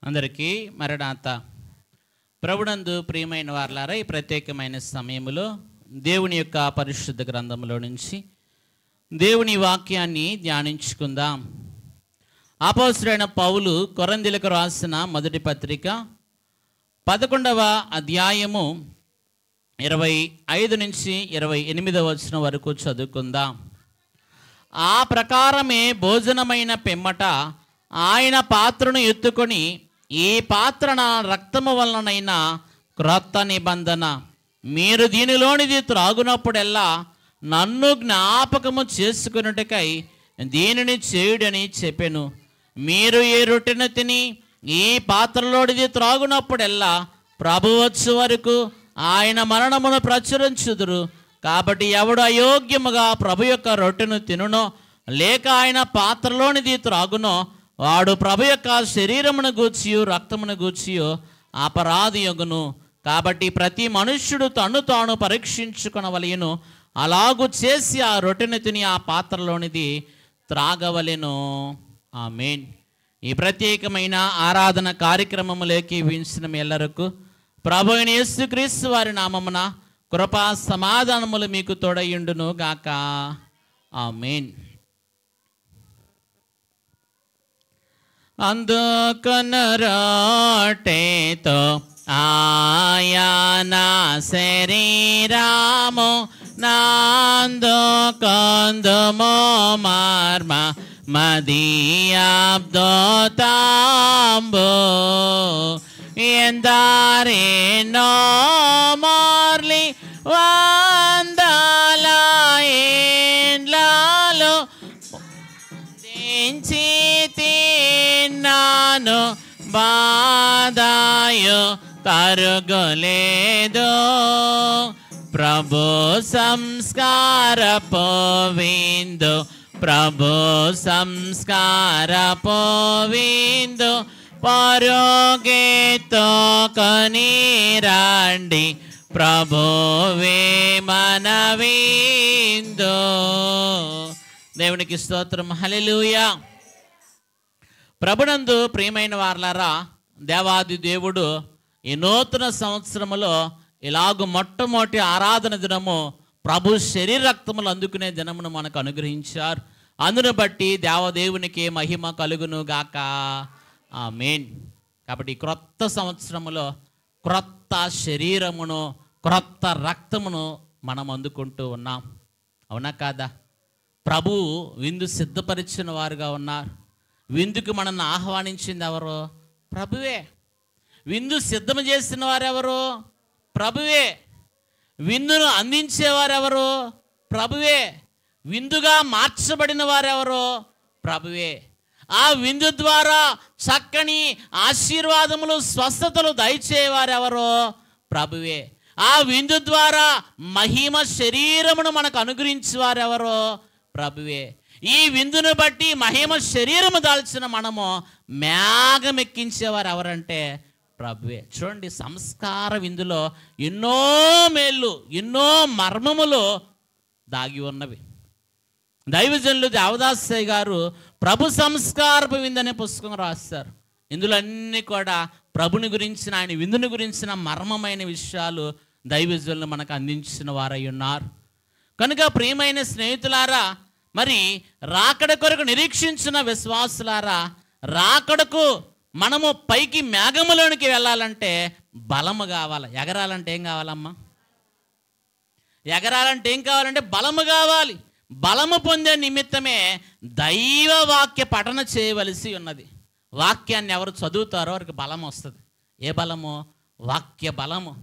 అందరికీ మరణాత. ప్రభునందు ప్రియమైన వారలారా, ఈ ప్రత్యేకమైన సమయంలో దేవుని యొక్క పరిశుద్ధ గ్రంథంలో నుంచి దేవుని వాక్యాన్ని ధ్యానించుకుందాం. అపోస్తలుడైన పౌలు కొరింథీయులకు రాసిన మొదటి పత్రిక 11వ అధ్యాయము 25 నుంచి 28వ వచనం వరకు చదువుకుందాం. ఆ ప్రకారమే భోజనమైన పిమ్మట ఆయన పాత్రను ఎత్తుకొని, ఈ పాత్ర నా రక్తము వలనైనా క్రొత్త నిబంధన, మీరు దీనిలోనిది త్రాగునప్పుడెల్లా నన్ను జ్ఞాపకము చేసుకున్నట్టుకై దీనిని చేయుడని చెప్పెను. మీరు ఈ రొట్టెను తిని ఈ పాత్రలోనిది త్రాగునప్పుడెల్లా ప్రభు వచ్చు వరకు ఆయన మరణమును ప్రచురించుదురు. కాబట్టి ఎవడు అయోగ్యముగా ప్రభు యొక్క రొట్టెను తినునో లేక ఆయన పాత్రలోనిది త్రాగునో వాడు ప్రభు యొక్క శరీరమును గూర్చియు రక్తమును గూర్చియు అపరాధి యొగును. కాబట్టి ప్రతి మనుష్యుడు తన్ను తాను పరీక్షించుకొనవలెను, అలాగూ చేసి ఆ రొట్టెను తిని ఆ పాత్రలోనిది త్రాగవలెను. ఆమేన్. ఈ ప్రత్యేకమైన ఆరాధన కార్యక్రమములోకి వీంచిన మీ ఎల్లరకు ప్రభు అయిన యేసుక్రీస్తు వారి నామమున కృపా సమాధానములు మీకు తోడయుండును గాక. ఆమేన్. అందుకొన రొట్టెతో ఆయన శరీరము నాందుకొందుము మర్మ మదియాబ్దోతాంబు ఎందరెన్నో మార్లి వందల ఏండ్లలో దించి తిన్నాను, బాధాయు తరుగులేదు. ప్రభు సంస్కారపు విందు, ప్రభు సంస్కారపు విందు, పరుగెత్తుకొని రండి, ప్రభువే మన విందు. దేవునికి స్తోత్రం. హల్లెలూయా. ప్రభునందు ప్రియమైన వారలారా, దేవాది దేవుడు ఈ నూతన సంవత్సరములో ఇలాగూ మొట్టమొదటి ఆరాధన దినము ప్రభు శరీర రక్తములు అందుకునే దినమును మనకు అనుగ్రహించారు. అందును బట్టి దేవదేవునికి మహిమ కలుగును గాక. ఆమేన్. కాబట్టి క్రొత్త సంవత్సరములో క్రొత్త శరీరమును క్రొత్త రక్తమును మనం అందుకుంటూ ఉన్నాం. అవునా కాదా? ప్రభు విందు సిద్ధపరిచిన వారుగా ఉన్నారు. విందుకు మనల్ని ఆహ్వానించింది ఎవరు? ప్రభువే. విందు సిద్ధం చేసిన వారెవరు? ప్రభువే. విందును అందించేవారెవరు? ప్రభువే. విందుగా మార్చబడిన వారెవరు? ప్రభువే. ఆ విందు ద్వారా చక్కని ఆశీర్వాదములు స్వస్థతలు దయచేవారెవరు? ప్రభువే. ఆ విందు ద్వారా మహిమ శరీరమును మనకు అనుగ్రహించేవారెవరు? ప్రభువే. ఈ విందును బట్టి మహిమ శరీరము దాల్చిన మనము మేఘం ఎక్కించేవారు ఎవరంటే ప్రభువే. చూడండి, సంస్కార విందులో ఎన్నో మేళ్ళు, ఎన్నో మర్మములు దాగి ఉన్నవి. దైవజనులు దేవదాసయ్య గారు ప్రభు సంస్కారపు విందు అనే పుస్తకం రాస్తారు. ఇందులో అన్నీ కూడా ప్రభుని గురించిన, ఆయన విందుని గురించిన మర్మమైన విషయాలు దైవజనులు మనకు అందించిన వారై ఉన్నారు. కనుక ప్రియమైన స్నేహితులారా, మరి రాకడ కొరకు నిరీక్షించిన విశ్వాసులారా, రాకడకు మనము పైకి మేఘములోనికి వెళ్ళాలంటే బలము కావాలి. ఎగరాలంటే ఏం కావాలమ్మా? ఎగరాలంటే ఏం కావాలంటే బలము కావాలి. బలము పొందే నిమిత్తమే దైవ వాక్య పఠన చేయవలసి ఉన్నది. వాక్యాన్ని ఎవరు చదువుతారో వారికి బలం వస్తుంది. ఏ బలము? వాక్య బలము,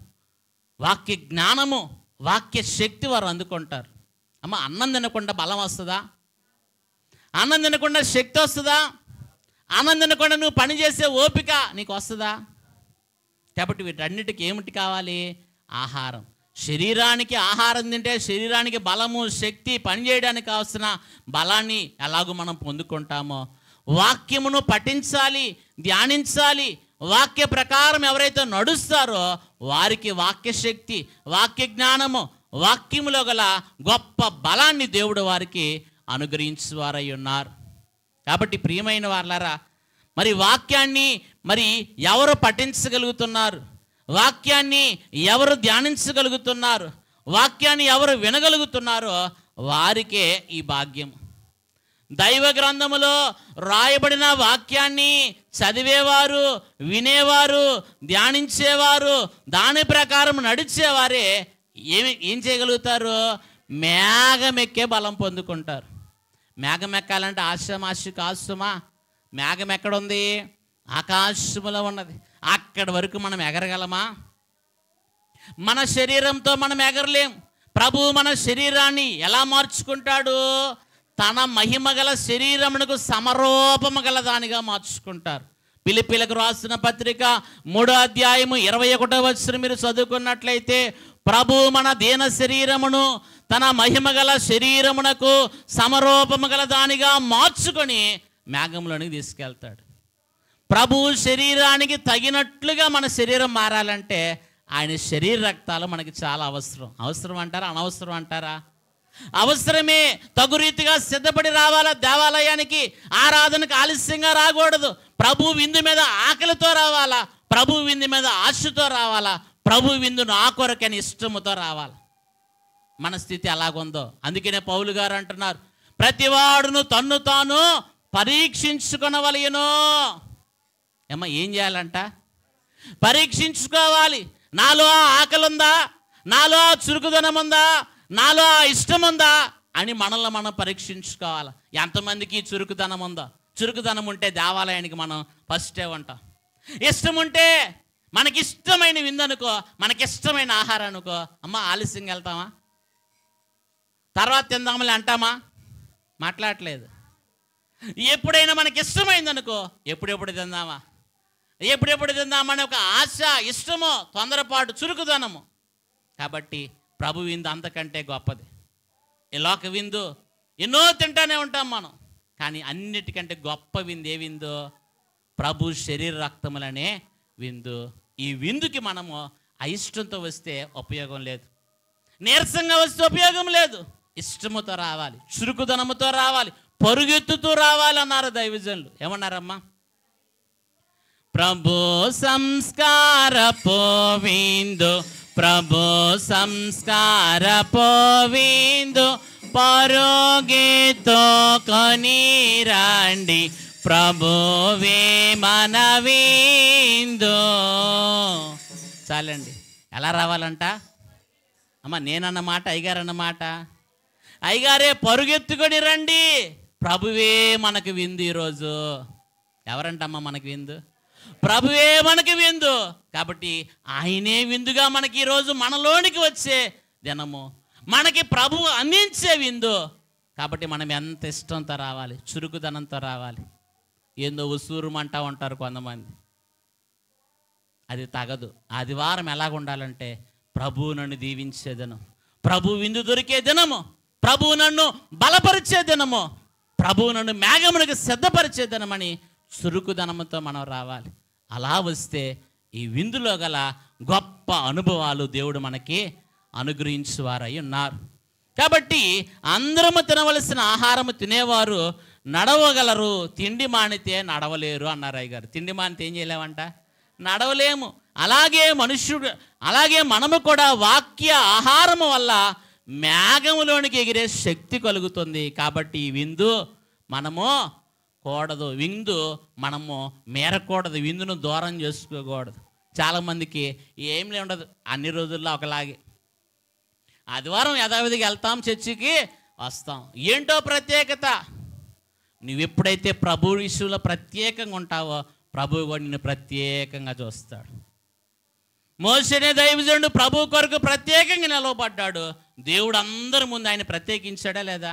వాక్య జ్ఞానము, వాక్య శక్తి వారు అందుకుంటారు. అమ్మ, అన్నం తినకుండా బలం వస్తుందా? అన్నం తినకుండా శక్తి వస్తుందా? అన్నం తినకుండా నువ్వు పని చేసే ఓపిక నీకు వస్తుందా? కాబట్టి వీటన్నిటికీ ఏమిటి కావాలి? ఆహారం. శరీరానికి ఆహారం తింటే శరీరానికి బలము, శక్తి, పని చేయడానికి కావాల్సిన బలాన్ని ఎలాగో మనం పొందుకుంటామో, వాక్యమును పఠించాలి, ధ్యానించాలి. వాక్య ప్రకారం ఎవరైతే నడుస్తారో వారికి వాక్య శక్తి, వాక్య జ్ఞానము, వాక్యములో గల గొప్ప బలాన్ని దేవుడు వారికి అనుగ్రహించువారై ఉన్నారు. కాబట్టి ప్రియమైన వారలారా, మరి వాక్యాన్ని మరి ఎవరు పఠించగలుగుతున్నారు, వాక్యాన్ని ఎవరు ధ్యానించగలుగుతున్నారు, వాక్యాన్ని ఎవరు వినగలుగుతున్నారో వారికే ఈ భాగ్యం. దైవ గ్రంథములో రాయబడిన వాక్యాన్ని చదివేవారు, వినేవారు, ధ్యానించేవారు, దాని ప్రకారం నడిచేవారే ఏం చేయగలుగుతారు? మేఘం ఎక్కే బలం పొందుకుంటారు. మేఘం ఎక్కాలంటే ఆశ్రమాషి కాసుమా. మేఘం ఎక్కడుంది? ఆకాశములో ఉన్నది. అక్కడి వరకు మనం ఎగరగలమా? మన శరీరంతో మనం ఎగరలేం. ప్రభు మన శరీరాన్ని ఎలా మార్చుకుంటాడు? తన మహిమ గల శరీరమునకు సమరూపము గల దానిగా మార్చుకుంటారు. పిలిపిలకు రాసిన పత్రిక 3వ అధ్యాయము 21వ వచనం మీరు చదువుకున్నట్లయితే, ప్రభు మన దీన శరీరమును తన మహిమ గల శరీరమునకు సమరూపము గల దానిగా మార్చుకొని మేఘంలోనికి తీసుకెళ్తాడు. ప్రభు శరీరానికి తగినట్లుగా మన శరీరం మారాలంటే ఆయన శరీర రక్తాలు మనకి చాలా అవసరం. అవసరం అంటారా, అనవసరం అంటారా? అవసరమే. తగు రీతిగా సిద్ధపడి రావాలా దేవాలయానికి. ఆరాధనకు ఆలస్యంగా రాకూడదు. ప్రభు విందు మీద ఆకలితో రావాలా, ప్రభు విందు మీద ఆశతో రావాలా, ప్రభు విందు నా కొరకని ఇష్టముతో రావాలా. మన స్థితి అలాగుందో. అందుకనే పౌలు గారు అంటున్నారు, ప్రతివాడును తన్ను తాను పరీక్షించుకొనవలెను. ఏమ్మా ఏం చేయాలంట? పరీక్షించుకోవాలి. నాలో ఆకలి ఉందా, నాలో చురుకుదనం ఉందా, నాలో ఇష్టం ఉందా అని మనల్ని మనం పరీక్షించుకోవాలి. ఎంతమందికి చురుకుదనం ఉందో? చురుకుదనం ఉంటే దేవాలయానికి మనం ఫస్టే ఉంటాం. ఇష్టం ఉంటే మనకిష్టమైన విందనుకో, మనకిష్టమైన ఆహారం అనుకో, అమ్మ ఆలస్యంగా వెళ్తామా? తర్వాత తిందామని అంటామా? మాట్లాడట్లేదు. ఎప్పుడైనా మనకి ఇష్టమైందనుకో, ఎప్పుడెప్పుడు తిందామా, ఎప్పుడెప్పుడు తిందామని ఒక ఆశ, ఇష్టమో, తొందరపాటు, చురుకుదనము. కాబట్టి ప్రభు విందు అంతకంటే గొప్పది. ఈ లోక విందు ఎన్నో తింటానే ఉంటాం మనం, కానీ అన్నిటికంటే గొప్ప విందు ఏ విందు? ప్రభు శరీర రక్తములనే విందు. ఈ విందుకి మనము అయిష్టంతో వస్తే ఉపయోగం లేదు, నీరసంగా వస్తే ఉపయోగం లేదు. ఇష్టముతో రావాలి, చురుకుదనముతో రావాలి, పరుగెత్తుతూ రావాలి అన్నారు దైవజనులు. ఏమన్నారమ్మా? ప్రభు సంస్కార పోవిందు, ప్రభు సంస్కార పోవిందు, పరుగెత్తు కొని రండి, ప్రభువే మన విందు. చాలండి. ఎలా రావాలంట? అమ్మ నేనన్న మాట, అయ్యగారు అన్న మాట. అయ్యగారే పరుగెత్తుకొని రండి, ప్రభువే మనకు విందు. ఈరోజు ఎవరంటమ్మా మనకి విందు? ప్రభువే మనకి విందు. కాబట్టి ఆయనే విందుగా మనకి ఈరోజు మనలోనికి వచ్చే దినము, మనకి ప్రభువు అందించే విందు. కాబట్టి మనం ఎంత ఇష్టంతో రావాలి, చురుకుదనంతో రావాలి. ఏందో ఉసూరుమంటా ఉంటారు కొంతమంది, అది తగదు. ఆదివారం ఎలాగ ఉండాలంటే ప్రభువు నన్ను దీవించే దినం, ప్రభు విందు దొరికే దినము, ప్రభువు నన్ను బలపరిచే దినము, ప్రభువు నన్ను మేఘమునకు సిద్ధపరిచే దినమని చురుకుదనంతో మనం రావాలి. అలా వస్తే ఈ విందులో గల గొప్ప అనుభవాలు దేవుడు మనకి అనుగ్రహించువారై ఉన్నారు. కాబట్టి అందరము తినవలసిన ఆహారము తినేవారు నడవగలరు, తిండి మానితే నడవలేరు అన్నారు అయ్యగారు. తిండి మానితే ఏం చేయలేమంట? నడవలేము. అలాగే మనము కూడా వాక్య ఆహారము వల్ల మేఘములోనికి ఎగిరే శక్తి కలుగుతుంది. కాబట్టి ఈ విందు మనము కూడదు, విందు మనము మేరకూడదు, విందును దూరం చేసుకోకూడదు. చాలామందికి ఏం ఉండదు, అన్ని రోజుల్లో ఒకలాగే. ఆదివారం యథావిధిగా వెళ్తాం, చర్చికి వస్తాం. ఏంటో ప్రత్యేకత? నువ్వు ఎప్పుడైతే ప్రభు విషయంలో ప్రత్యేకంగా ఉంటావో ప్రభువు కూడా నిన్ను ప్రత్యేకంగా చూస్తాడు. మోషేనే దైవజనుడు ప్రభు కొరకు ప్రత్యేకంగా నిలవబడ్డాడు. దేవుడు అందరి ముందు ఆయన ప్రత్యేకించాడా లేదా?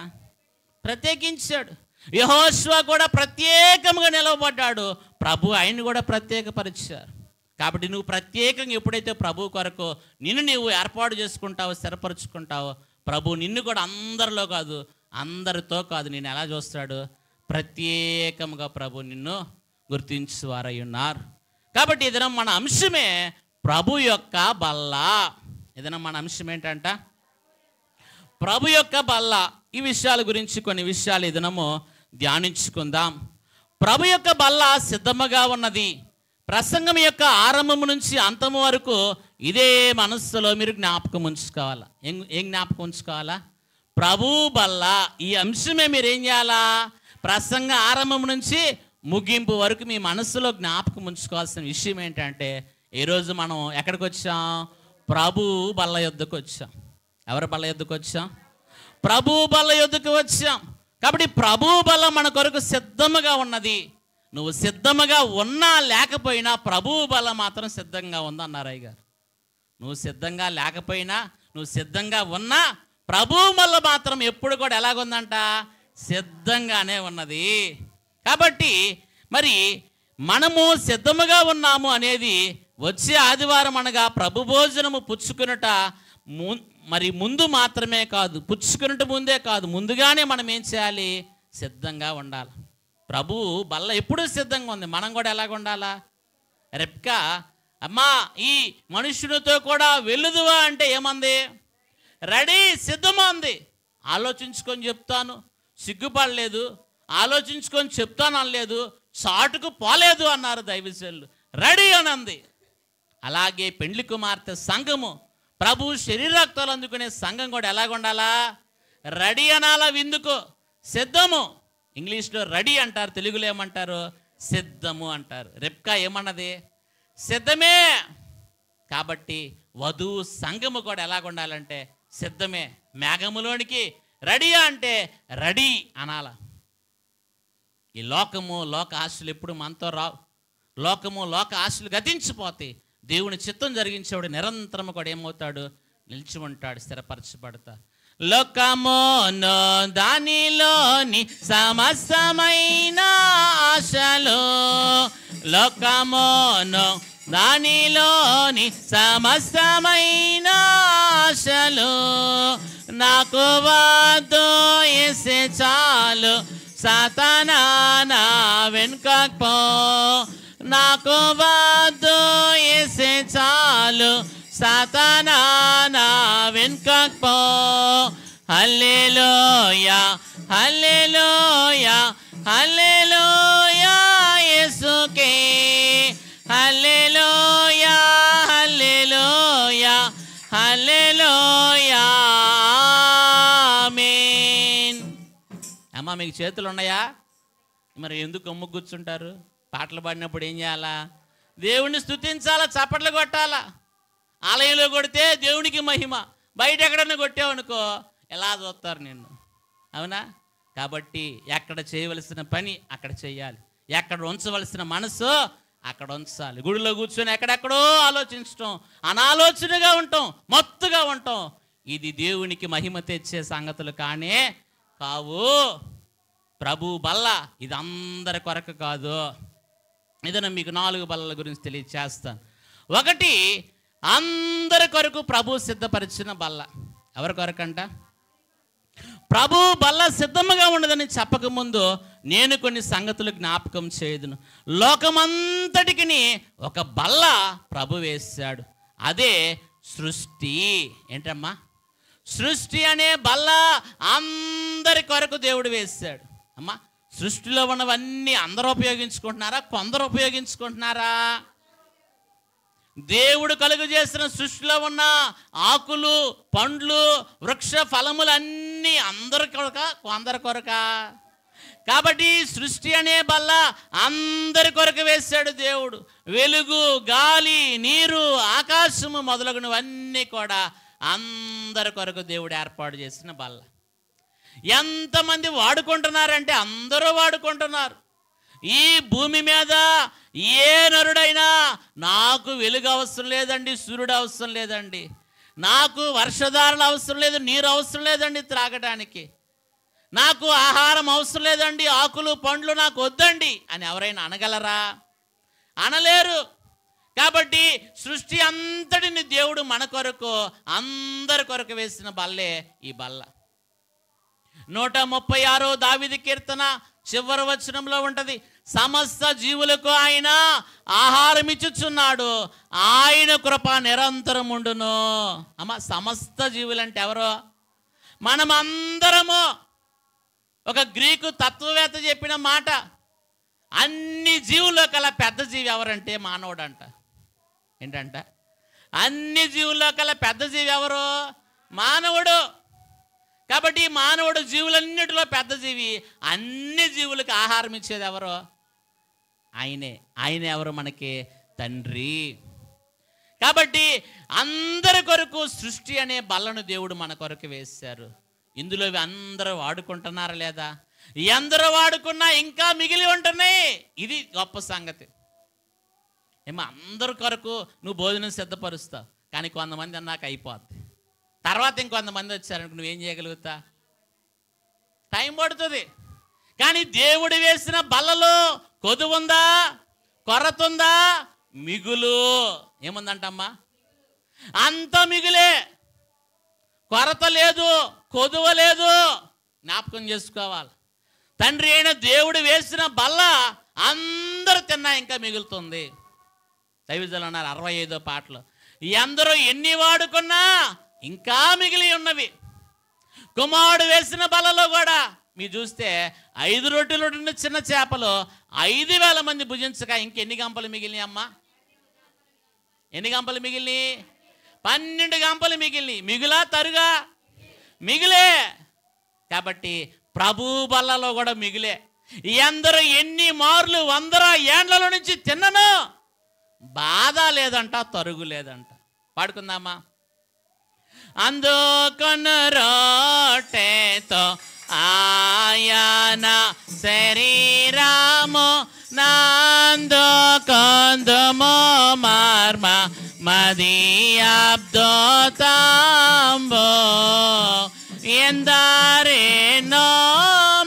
ప్రత్యేకించాడు. యెహోషువ కూడా ప్రత్యేకంగా నిలవబడ్డాడు. ప్రభు ఆయన్ని కూడా ప్రత్యేకపరిచారు. కాబట్టి నువ్వు ప్రత్యేకంగా ఎప్పుడైతే ప్రభు కొరకు నిన్ను నీవు ఏర్పాటు చేసుకుంటావో, స్థిరపరుచుకుంటావో, ప్రభు నిన్ను కూడా అందరిలో కాదు, అందరితో కాదు, నేను ఎలా చూస్తాడు? ప్రత్యేకంగా ప్రభు నిన్ను గుర్తించువారై ఉన్నారు. కాబట్టి ఏదైనా మన అంశమే ప్రభు యొక్క బల్ల. ఏదైనా మన అంశం ఏంటంట? ప్రభు యొక్క బల్ల. ఈ విషయాల గురించి కొన్ని విషయాలు ఈ దినము ధ్యానించుకుందాం. ప్రభు యొక్క బల్ల సిద్ధముగా ఉన్నది, ప్రసంగం యొక్క ఆరంభం నుంచి అంతము వరకు ఇదే మనస్సులో మీరు జ్ఞాపకం ఉంచుకోవాలా. ఏం జ్ఞాపకం ఉంచుకోవాలా? ప్రభు బల్ల. ఈ అంశమే మీరు ఏం చేయాలా? ప్రసంగ ఆరంభం నుంచి ముగింపు వరకు మీ మనస్సులో జ్ఞాపకం ఉంచుకోవాల్సిన విషయం ఏంటంటే, ఈరోజు మనం ఎక్కడికి వచ్చాం? ప్రభు బల్ల యొద్దకు వచ్చాం. ఎవరి బల్ల యొద్దకు వచ్చాం? ప్రభు బల్ల యొద్దకు వచ్చాం. కాబట్టి ప్రభు బల్ల మన కొరకు సిద్ధముగా ఉన్నది. నువ్వు సిద్ధముగా ఉన్నా లేకపోయినా ప్రభు బల్ల మాత్రం సిద్ధంగా ఉందన్నారు అయ్యగారు. నువ్వు సిద్ధంగా లేకపోయినా, నువ్వు సిద్ధంగా ఉన్నా ప్రభు బల్ల మాత్రం ఎప్పుడు కూడా ఎలాగుందంట? సిద్ధంగానే ఉన్నది. కాబట్టి మరి మనము సిద్ధముగా ఉన్నాము అనేది వచ్చే ఆదివారం అనగా ప్రభు భోజనము పుచ్చుకునుట మరి ముందు మాత్రమే కాదు, పుచ్చుకున్నట్టు ముందే కాదు, ముందుగానే మనం ఏం చేయాలి? సిద్ధంగా ఉండాలి. ప్రభు బల్ల ఎప్పుడూ సిద్ధంగా ఉంది. మనం కూడా ఎలాగ ఉండాలా? రెబ్కా అమ్మా ఈ మనుషునితో కూడా వెళ్ళుదువా అంటే ఏమంది? రెడీ, సిద్ధమా ఉంది. ఆలోచించుకొని చెప్తాను, సిగ్గుపడలేదు, ఆలోచించుకొని చెప్తాను అనలేదు, చాటుకు పోలేదు అన్నారు దైవజనులు. రెడీ అని అంది. అలాగే పెండ్లి కుమార్తె సంఘము, ప్రభు శరీరాక్తాలు అందుకునే సంఘం కూడా ఎలాగ ఉండాలా? రెడీ అనాలా విందుకు, సిద్ధము. ఇంగ్లీష్లో రెడీ అంటారు, తెలుగులో ఏమంటారు? సిద్ధము అంటారు. రెబ్కా ఏమన్నది? సిద్ధమే. కాబట్టి వధువు సంఘము కూడా ఎలాగ ఉండాలంటే సిద్ధమే. మేఘములోనికి రెడీ అంటే రెడీ అనాల. ఈ లోకము, లోక ఆశలు ఎప్పుడు మనతో రావు. లోకము, లోక ఆశలు గతించిపోతాయి. దేవుని చిత్తం జరిగించేవాడు నిరంతరము కూడా ఏమవుతాడు? నిలిచి ఉంటాడు, స్థిరపరచబడతా. లోకమును దానిలోని సమస్తమైన ఆశలు, లోకమును దానిలోని సమస్తమైన ఆశలు నాకు వద్దు యేసే చాలు, సాతానా నా వెనుకకు పో. నాకు వద్దు యేసే చాలు, సాతానా నా వెనుకకు పో. హల్లెలూయా హల్లెలూయా హల్లెలూయా యేసుకే, హల్లెలూయా హల్లెలూయా హల్లెలూయా ఆమేన్. అమ్మా మీకు చేతులు ఉన్నాయా? మరి ఎందుకు కొమ్ము కూర్చుంటారు? పాటలు పాడినప్పుడు ఏం చేయాలా? దేవుణ్ణి స్తుతించాలా, చప్పట్లు కొట్టాలా. ఆలయంలో కొడితే దేవునికి మహిమ, బయట ఎక్కడన్నా కొట్టావనుకో ఎలా చూస్తారు నిన్ను, అవునా? కాబట్టి ఎక్కడ చేయవలసిన పని అక్కడ చేయాలి, ఎక్కడ ఉంచవలసిన మనసు అక్కడ ఉంచాలి. గుడిలో కూర్చొని ఎక్కడెక్కడో ఆలోచించటం, అనాలోచనగా ఉంటాం, మత్తుగా ఉంటాం. ఇది దేవునికి మహిమ తెచ్చే సంగతులు కానే కావు. ప్రభు బల్ల ఇది అందరి కొరకు కాదు. ఏదైనా మీకు 4 బల్లల గురించి తెలియచేస్తాను. ఒకటి, అందరి కొరకు ప్రభు సిద్ధపరిచిన బల్ల. ఎవరి కొరకంట? ప్రభు బల్ల సిద్ధముగా ఉండదని చెప్పకముందు నేను కొన్ని సంగతులు జ్ఞాపకం చేయదును. లోకమంతటికి ఒక బల్ల ప్రభు వేశాడు, అదే సృష్టి. ఏంటమ్మా? సృష్టి అనే బల్ల అందరి కొరకు దేవుడు వేశాడు. అమ్మా, సృష్టిలో ఉన్నవన్నీ అందరూ ఉపయోగించుకుంటున్నారా? కొందరు ఉపయోగించుకుంటున్నారా? దేవుడు కలుగు చేసిన సృష్టిలో ఉన్న ఆకులు, పండ్లు, వృక్ష ఫలములన్నీ అందరి కొరక, కొందరి కొరక? కాబట్టి సృష్టి అనే బల్ల అందరి కొరకు వేశాడు దేవుడు. వెలుగు, గాలి, నీరు, ఆకాశము మొదలగునవన్నీ కూడా అందరి కొరకు దేవుడు ఏర్పాటు చేసిన బల్ల. ఎంతమంది వాడుకుంటున్నారంటే అందరూ వాడుకుంటున్నారు. ఈ భూమి మీద ఏ నరుడైనా నాకు వెలుగు అవసరం లేదండి, సూర్యుడు అవసరం లేదండి, నాకు వర్షధారలు అవసరం లేదు, నీరు అవసరం లేదండి త్రాగడానికి, నాకు ఆహారం అవసరం లేదండి, ఆకులు పండ్లు నాకు వద్దండి అని ఎవరైనా అనగలరా? అనలేరు. కాబట్టి సృష్టి అంతటిని దేవుడు మన కొరకు, అందరి కొరకు వేసిన బల్లే ఈ బల్ల. 136 దావీదు కీర్తన చివరి వచనంలో ఉంటది, సమస్త జీవులకు ఆయన ఆహారం ఇచ్చుచున్నాడు, ఆయన కృప నిరంతరం ఉండును. అమ్మ, సమస్త జీవులంటే ఎవరో? మనమందరము. ఒక గ్రీకు తత్వవేత్త చెప్పిన మాట, అన్ని జీవుల్లో కల్లా పెద్ద జీవి ఎవరంటే మానవుడు అంట. ఏంటంట? అన్ని జీవుల్లో కల్లా పెద్ద జీవి ఎవరు? మానవుడు. కాబట్టి మానవుడు జీవులన్నిటిలో పెద్ద జీవి. అన్ని జీవులకు ఆహారం ఇచ్చేది ఎవరు? ఆయనే. ఆయన ఎవరు? మనకి తండ్రి. కాబట్టి అందరి కొరకు సృష్టి అనే బల్లను దేవుడు మన కొరకు వేశారు. ఇందులో అందరూ వాడుకుంటున్నారా లేదా? ఎందరూ వాడుకున్నా ఇంకా మిగిలి ఉంటున్నాయి. ఇది గొప్ప సంగతి. ఏమో అందరి కొరకు నువ్వు భోజనం సిద్ధపరుస్తావు, కానీ కొంతమంది అన్నాక అయిపోద్ది. తర్వాత ఇంకొంతమంది వచ్చారనుకో నువ్వేం చేయగలుగుతా? టైం పడుతుంది. కానీ దేవుడు వేసిన బల్లలో కొదువుందా, కొరత ఉందా? మిగులు. ఏముందంటమ్మా? అంత మిగులే, కొరత లేదు, కొదువ లేదు. జ్ఞాపకం చేసుకోవాలి. తండ్రి అయిన దేవుడు వేసిన బల్ల అందరూ తిన్నా ఇంకా మిగులుతుంది. దైవజనులు అన్నారు 65వ పాటలో, అందరూ ఎన్ని వాడుకున్నా ఇంకా మిగిలి ఉన్నవి. కుమారుడు వేసిన బలలో కూడా మీరు చూస్తే 5 రొట్టెలు చిన్న చేపలు 5,000 మంది భుజించక ఇంకెన్ని గంపలు మిగిలినాయి అమ్మా? ఎన్ని గంపలు మిగిలినాయి? 12 గంపలు మిగిలినాయి. మిగులా తరుగా? మిగిలే. కాబట్టి ప్రభు బల్లలో కూడా మిగిలే. ఎందరూ ఎన్ని మార్లు 100 ఏండ్లలో నుంచి తిన్నను బాధ లేదంట, తరుగు లేదంట. పాడుకుందామా? అందుకొను రొట్టెతో ఆయన శరీరము నందుకొందుము మర్మ మదియాబ్దోతాంబో ఎందరెన్నో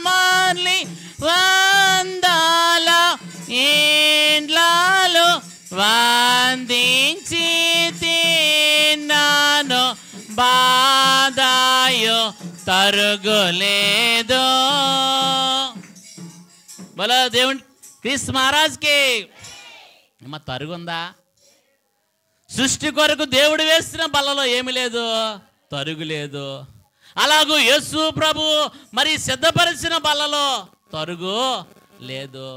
మార్లి వందల ఏండ్లలో వందించి తిన్నాను బాధాయో తరుగులేదు. బోలో దేవుని క్రీస్తు మహారాజ్కి. అమ్మ తరుగుందా? సృష్టి కొరకు దేవుడు వేసిన బల్లలో ఏమి లేదు, తరుగు లేదు. అలాగూ యేసు ప్రభు మరి సిద్ధపరిచిన బల్లలో తరుగు లేదు.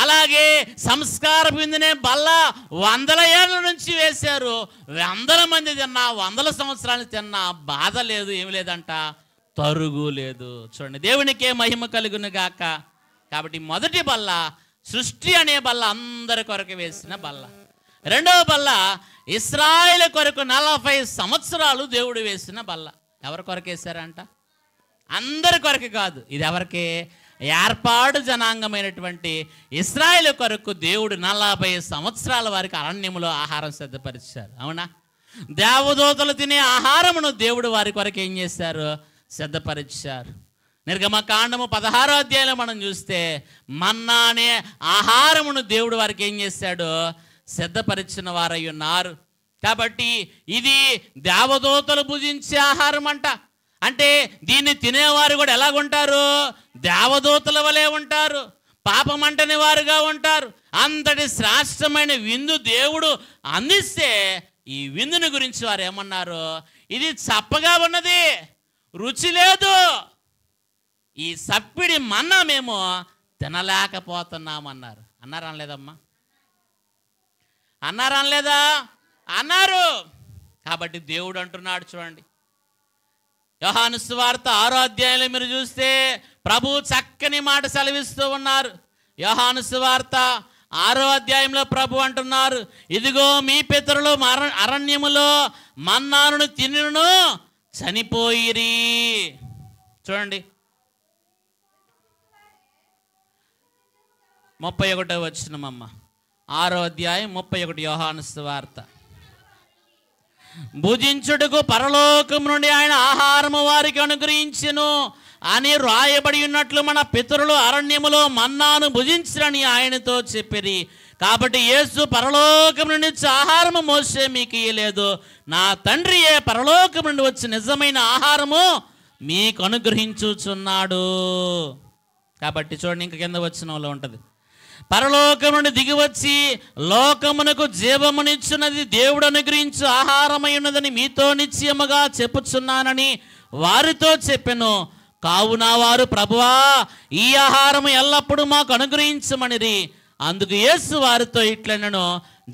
అలాగే సంస్కార బిందునే బల్ల 100 ఏళ్ళ నుంచి వేశారు. 100 మంది తిన్నా, 100 సంవత్సరాలు తిన్నా బాధ లేదు, ఏమి లేదంట, తరుగు లేదు. చూడండి, దేవునికే మహిమ కలుగును గాక. కాబట్టి మొదటి బల్ల సృష్టి అనే బల్ల అందరి కొరకు వేసిన బల్ల. రెండవ బల్ల ఇశ్రాయేలు కొరకు 40 సంవత్సరాలు దేవుడు వేసిన బల్ల. ఎవరి కొరకు వేశారంట? అందరి కొరకు కాదు. ఇది ఎవరికి? ఏర్పాటు జనాంగమైనటువంటి ఇశ్రాయేలు కొరకు దేవుడు 40 సంవత్సరాల వారికి అరణ్యములో ఆహారం సిద్ధపరిచారు. అవునా? దేవదూతలు తినే ఆహారమును దేవుడు వారి కొరకు ఏం చేశారు? సిద్ధపరిచారు. నిర్గమకాండము 16వ అధ్యాయంలో మనం చూస్తే మన్నా అనే ఆహారమును దేవుడు వారికి ఏం చేశాడు? సిద్ధపరిచిన వారై ఉన్నారు. కాబట్టి ఇది దేవదూతలు భుజించే ఆహారం అంట. అంటే దీన్ని తినేవారు కూడా ఎలాగుంటారు? దేవదూతల వలె ఉంటారు, పాపమంటని వారుగా ఉంటారు. అంతటి శ్రేష్టమైన విందు దేవుడు అందిస్తే ఈ విందుని గురించి వారు ఏమన్నారు? ఇది చప్పగా ఉన్నది, రుచి లేదు, ఈ సప్పిడి మన్నా మేము తినలేకపోతున్నామన్నారు. అన్నారా అనలేదమ్మా? అన్నారా అనలేదా? అన్నారు. కాబట్టి దేవుడు అంటున్నాడు చూడండి, యోహాను సువార్త 6వ అధ్యాయంలో మీరు చూస్తే ప్రభు చక్కని మాట సెలవిస్తూ ఉన్నారు. యోహాను సువార్త 6వ అధ్యాయంలో ప్రభు అంటున్నారు, ఇదిగో మీ పితరులు అరణ్యములో మన్నాను తినును చనిపోయిరి. చూడండి 31వ వచనమమ్మ, 6వ అధ్యాయం 31 యోహాను సువార్త. భుజించుటకు పరలోకం నుండి ఆయన ఆహారము వారికి అనుగ్రహించెను అని రాయబడి ఉన్నట్లు మన పితరులు అరణ్యములో మన్నాను భుజించరని ఆయనతో చెప్పిరి. కాబట్టి యేసు పరలోకం నుండి ఆహారము మోసే మీకు ఇయ్యలేదు, నా తండ్రియే పరలోకం నుండి వచ్చి నిజమైన ఆహారము మీకు అనుగ్రహించుచున్నాడు. కాబట్టి చూడండి, ఇంక కింద వచనంలో ఉంటుంది, పరలోకం నుండి దిగివచ్చి లోకమునకు జీవమునిచ్చున్నది దేవుడు అనుగ్రహించు ఆహారమై ఉన్నదని మీతో నిశ్చయముగా చెప్పుచున్నానని వారితో చెప్పెను. కావున వారు, ప్రభువా ఈ ఆహారము ఎల్లప్పుడూ మాకు అనుగ్రహించమనిరి. అందుకు యేసు వారితో ఇట్లనెను,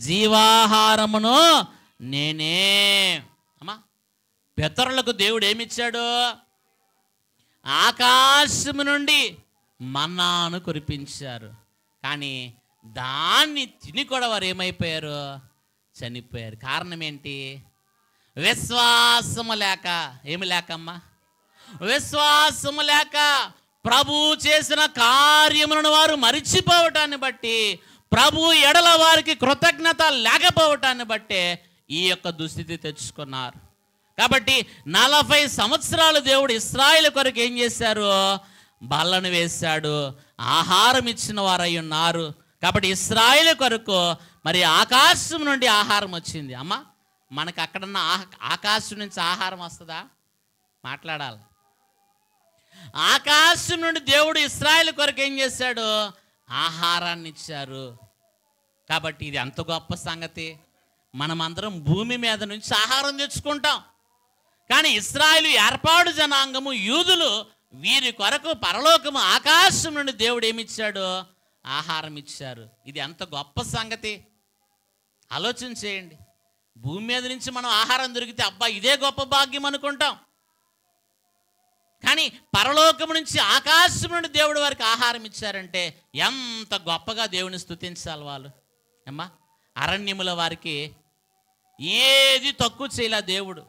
జీవాహారమును నేనే. అమ్మా, పితరులకు దేవుడు ఏమిచ్చాడు? ఆకాశము నుండి మన్నాను కురిపించారు. కానీ దాన్ని తిని కూడా వారు ఏమైపోయారు? చనిపోయారు. కారణం ఏంటి? విశ్వాసము లేక. ఏమి లేకమ్మా? విశ్వాసము లేక. ప్రభు చేసిన కార్యములను వారు మరిచిపోవటాన్ని బట్టి, ప్రభు ఎడల వారికి కృతజ్ఞత లేకపోవటాన్ని బట్టే ఈ యొక్క దుస్థితి తెచ్చుకున్నారు. కాబట్టి 40 సంవత్సరాలు దేవుడు ఇశ్రాయేలు కొరకు ఏం చేశారు? బల్లను వేశాడు, ఆహారం ఇచ్చిన వారై ఉన్నారు. కాబట్టి ఇశ్రాయేలు కొరకు మరి ఆకాశం నుండి ఆహారం వచ్చింది. అమ్మ, మనకు అక్కడున్న ఆకాశం నుంచి ఆహారం వస్తుందా? మాట్లాడాలి. ఆకాశం నుండి దేవుడు ఇశ్రాయేలు కొరకు ఏం చేశాడు? ఆహారాన్ని ఇచ్చారు. కాబట్టి ఇది ఎంత గొప్ప సంగతి. మనమందరం భూమి మీద నుంచి ఆహారం తెచ్చుకుంటాం. కానీ ఇశ్రాయేలు ఏర్పాటు జనాంగము, యూదులు, వీరి కొరకు పరలోకము ఆకాశం నుండి దేవుడు ఏమిచ్చాడు? ఆహారం ఇచ్చారు. ఇది ఎంత గొప్ప సంగతి. ఆలోచన చేయండి. భూమి మీద నుంచి మనం ఆహారం దొరికితే అబ్బా ఇదే గొప్ప భాగ్యం అనుకుంటాం. కానీ పరలోకము నుంచి ఆకాశం నుండి దేవుడు వారికి ఆహారం ఇచ్చారంటే ఎంత గొప్పగా దేవుని స్తుతించాలి వాళ్ళు. అమ్మా, అరణ్యముల వారికి ఏది తక్కువ చేయలే దేవుడు.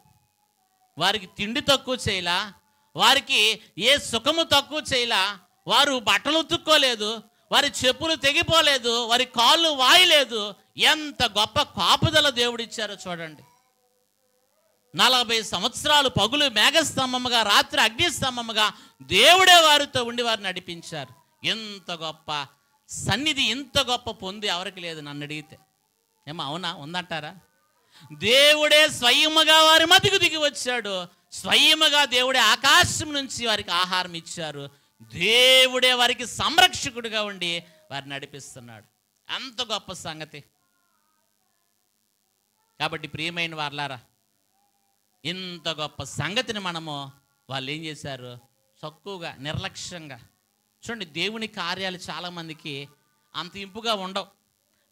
వారికి తిండి తక్కువ చేయలా, వారికి ఏ సుఖము తక్కువ చేయలా. వారు బట్టలు ఉతుక్కోలేదు, వారి చెప్పులు తెగిపోలేదు, వారి కాళ్ళు వాయలేదు. ఎంత గొప్ప కాపుదల దేవుడు ఇచ్చారో చూడండి. 40 సంవత్సరాలు పగులు మేఘస్తంభముగా, రాత్రి అగ్నిస్తంభముగా దేవుడే వారితో ఉండి వారిని నడిపించారు. ఎంత గొప్ప సన్నిధి, ఇంత గొప్ప పొంది ఎవరికి లేదు నన్ను అడిగితే. ఏమో అవునా? ఉందంటారా? దేవుడే స్వయముగా వారి మధ్యకు దిగి వచ్చాడు. స్వయముగా దేవుడే ఆకాశం నుంచి వారికి ఆహారం ఇచ్చారు. దేవుడే వారికి సంరక్షకుడిగా ఉండి వారిని నడిపిస్తున్నాడు. అంత గొప్ప సంగతి. కాబట్టి ప్రియమైన వారలారా, ఇంత గొప్ప సంగతిని మనము వాళ్ళు ఏం చేశారు? తక్కువగా, నిర్లక్ష్యంగా. చూడండి, దేవుని కార్యాలు చాలామందికి అంత ఇంపుగా ఉండవు.